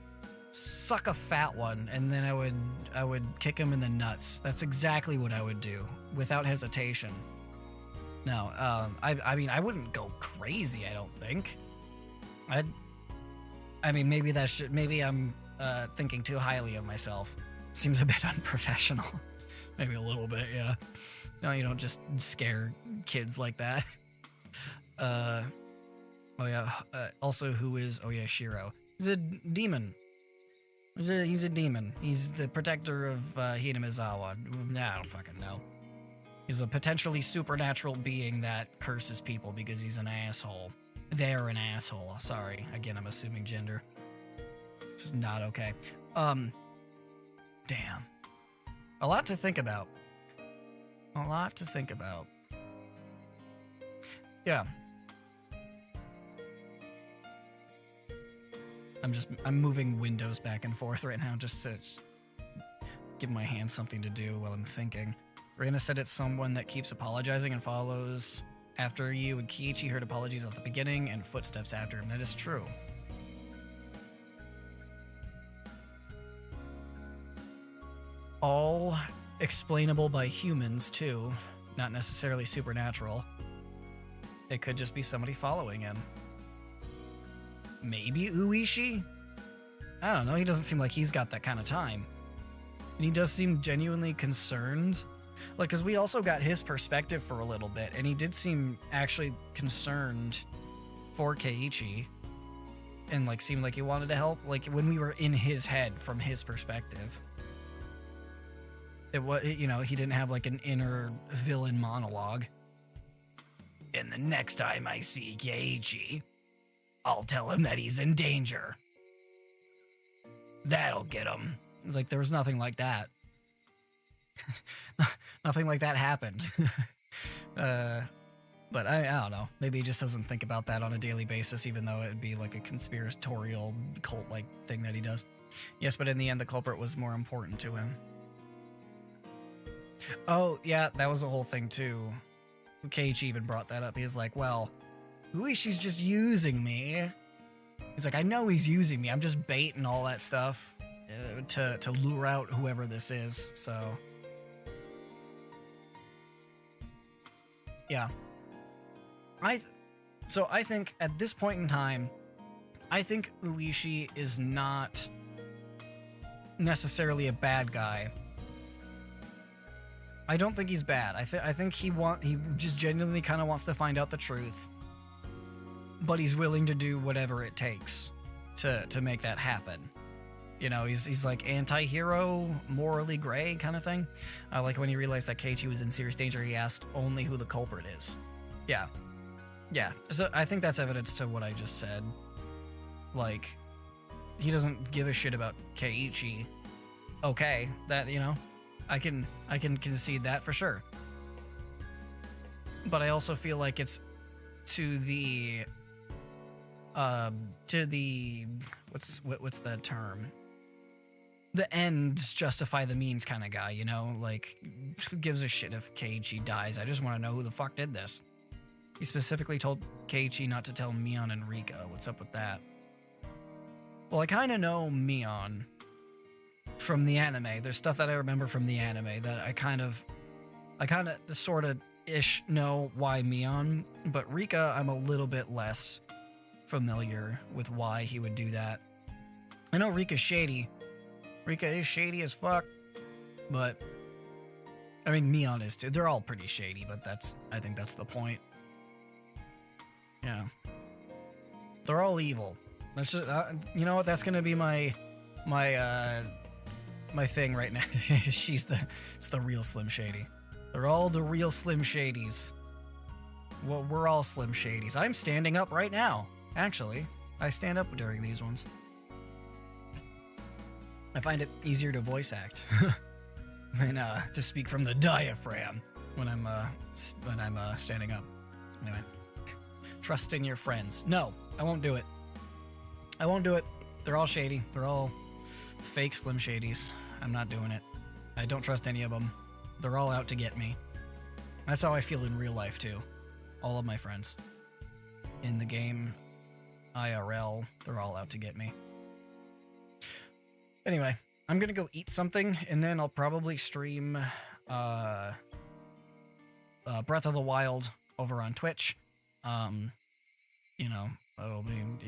Suck a fat one, and then I would kick him in the nuts. That's exactly what I would do, without hesitation. No, I mean, I wouldn't go crazy, I don't think. I mean, maybe I'm thinking too highly of myself. Seems a bit unprofessional. Maybe a little bit, yeah. No, you don't just scare kids like that. Oh yeah, also, who is Oyashiro? He's a demon. He's a demon. He's the protector of Hinamizawa. I don't fucking know. He's a potentially supernatural being that curses people because he's an asshole. They're an asshole. Sorry. Again, I'm assuming gender. Which is not okay. Damn. A lot to think about. A lot to think about. Yeah. I'm moving windows back and forth right now just to give my hand something to do while I'm thinking. Reina said it's someone that keeps apologizing and follows after you, and Kiichi heard apologies at the beginning and footsteps after him. That is true. All explainable by humans, too. Not necessarily supernatural. It could just be somebody following him. Maybe Uishi? I don't know, he doesn't seem like he's got that kind of time. And he does seem genuinely concerned. Like, because we also got his perspective for a little bit, and he did seem actually concerned for Keiichi. And, like, seemed like he wanted to help, like, when we were in his head from his perspective. It was, you know, he didn't have, like, an inner villain monologue. And the next time I see Keiichi, I'll tell him that he's in danger. That'll get him. Like, there was nothing like that. Nothing like that happened. But I don't know. Maybe he just doesn't think about that on a daily basis, even though it'd be like a conspiratorial cult-like thing that he does. Yes, but in the end, the culprit was more important to him. Oh, yeah, that was the whole thing, too. Keiichi even brought that up. He was like, well, Uishi's just using me. He's like, I know he's using me. I'm just baiting all that stuff to lure out whoever this is, so... Yeah. So I think at this point in time, I think Uishi is not necessarily a bad guy. I don't think he's bad. I think he just genuinely kind of wants to find out the truth, but he's willing to do whatever it takes to make that happen. You know, he's like anti-hero, morally gray kind of thing. Like when he realized that Keiichi was in serious danger, he asked only who the culprit is. Yeah. Yeah. So I think that's evidence to what I just said. Like, he doesn't give a shit about Keiichi. Okay, that, you know, I can concede that for sure. But I also feel like it's to the what's the term? The ends justify the means kind of guy, you know? Like, who gives a shit if Keiichi dies? I just want to know who the fuck did this. He specifically told Keiichi not to tell Mion and Rika. What's up with that? Well, I kind of know Mion from the anime. There's stuff that I remember from the anime that I kind of sort of ish know why Mion, but Rika I'm a little bit less familiar with why he would do that. I know Rika's shady. Rika is shady as fuck, but I mean Mion is too. They're all pretty shady, but I think that's the point. Yeah, they're all evil. That's just, you know what? That's gonna be my thing right now. It's the real Slim Shady. They're all the real Slim Shadies. Well, we're all Slim Shadies. I'm standing up right now. Actually, I stand up during these ones. I find it easier to voice act than to speak from the diaphragm when I'm standing up. Anyway, trust in your friends. No, I won't do it. I won't do it. They're all shady. They're all fake Slim Shadies. I'm not doing it. I don't trust any of them. They're all out to get me. That's how I feel in real life too. All of my friends. In the game, IRL, they're all out to get me. Anyway, I'm gonna go eat something, and then I'll probably stream Breath of the Wild over on Twitch. You know,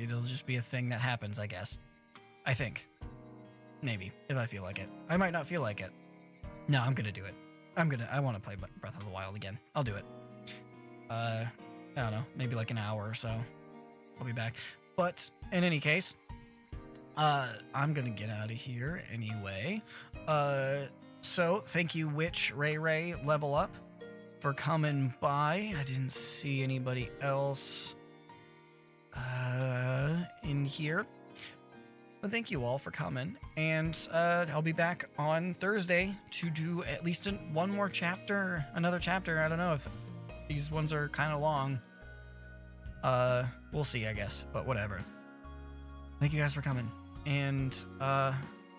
it'll just be a thing that happens, I guess. I think. Maybe, if I feel like it. I might not feel like it. No, I'm gonna do it. I want to play Breath of the Wild again. I'll do it. I don't know, maybe like an hour or so. I'll be back. But, in any case, I'm gonna get out of here anyway. So, thank you, Witch, Ray, Level Up, for coming by. I didn't see anybody else in here. But thank you all for coming, and I'll be back on Thursday to do at least one more chapter, another chapter. I don't know if these ones are kind of long. We'll see, I guess, but whatever. thank you guys for coming. And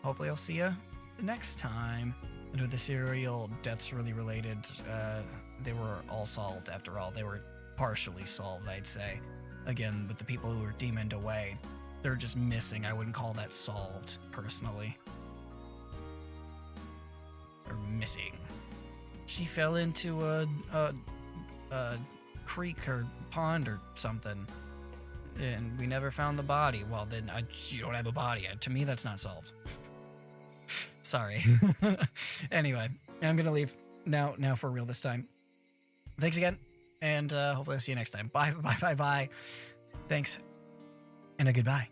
hopefully I'll see you next time. And with the serial deaths really related, they were all solved after all. They were partially solved, I'd say. Again, with the people who were demoned away, they're just missing. I wouldn't call that solved, personally. Or missing. She fell into a creek or pond or something, and we never found the body. Well, then you don't have a body. To me, that's not solved. Sorry. Anyway, I'm gonna leave now for real this time. Thanks again, and hopefully I'll see you next time. Bye. Thanks, and a goodbye.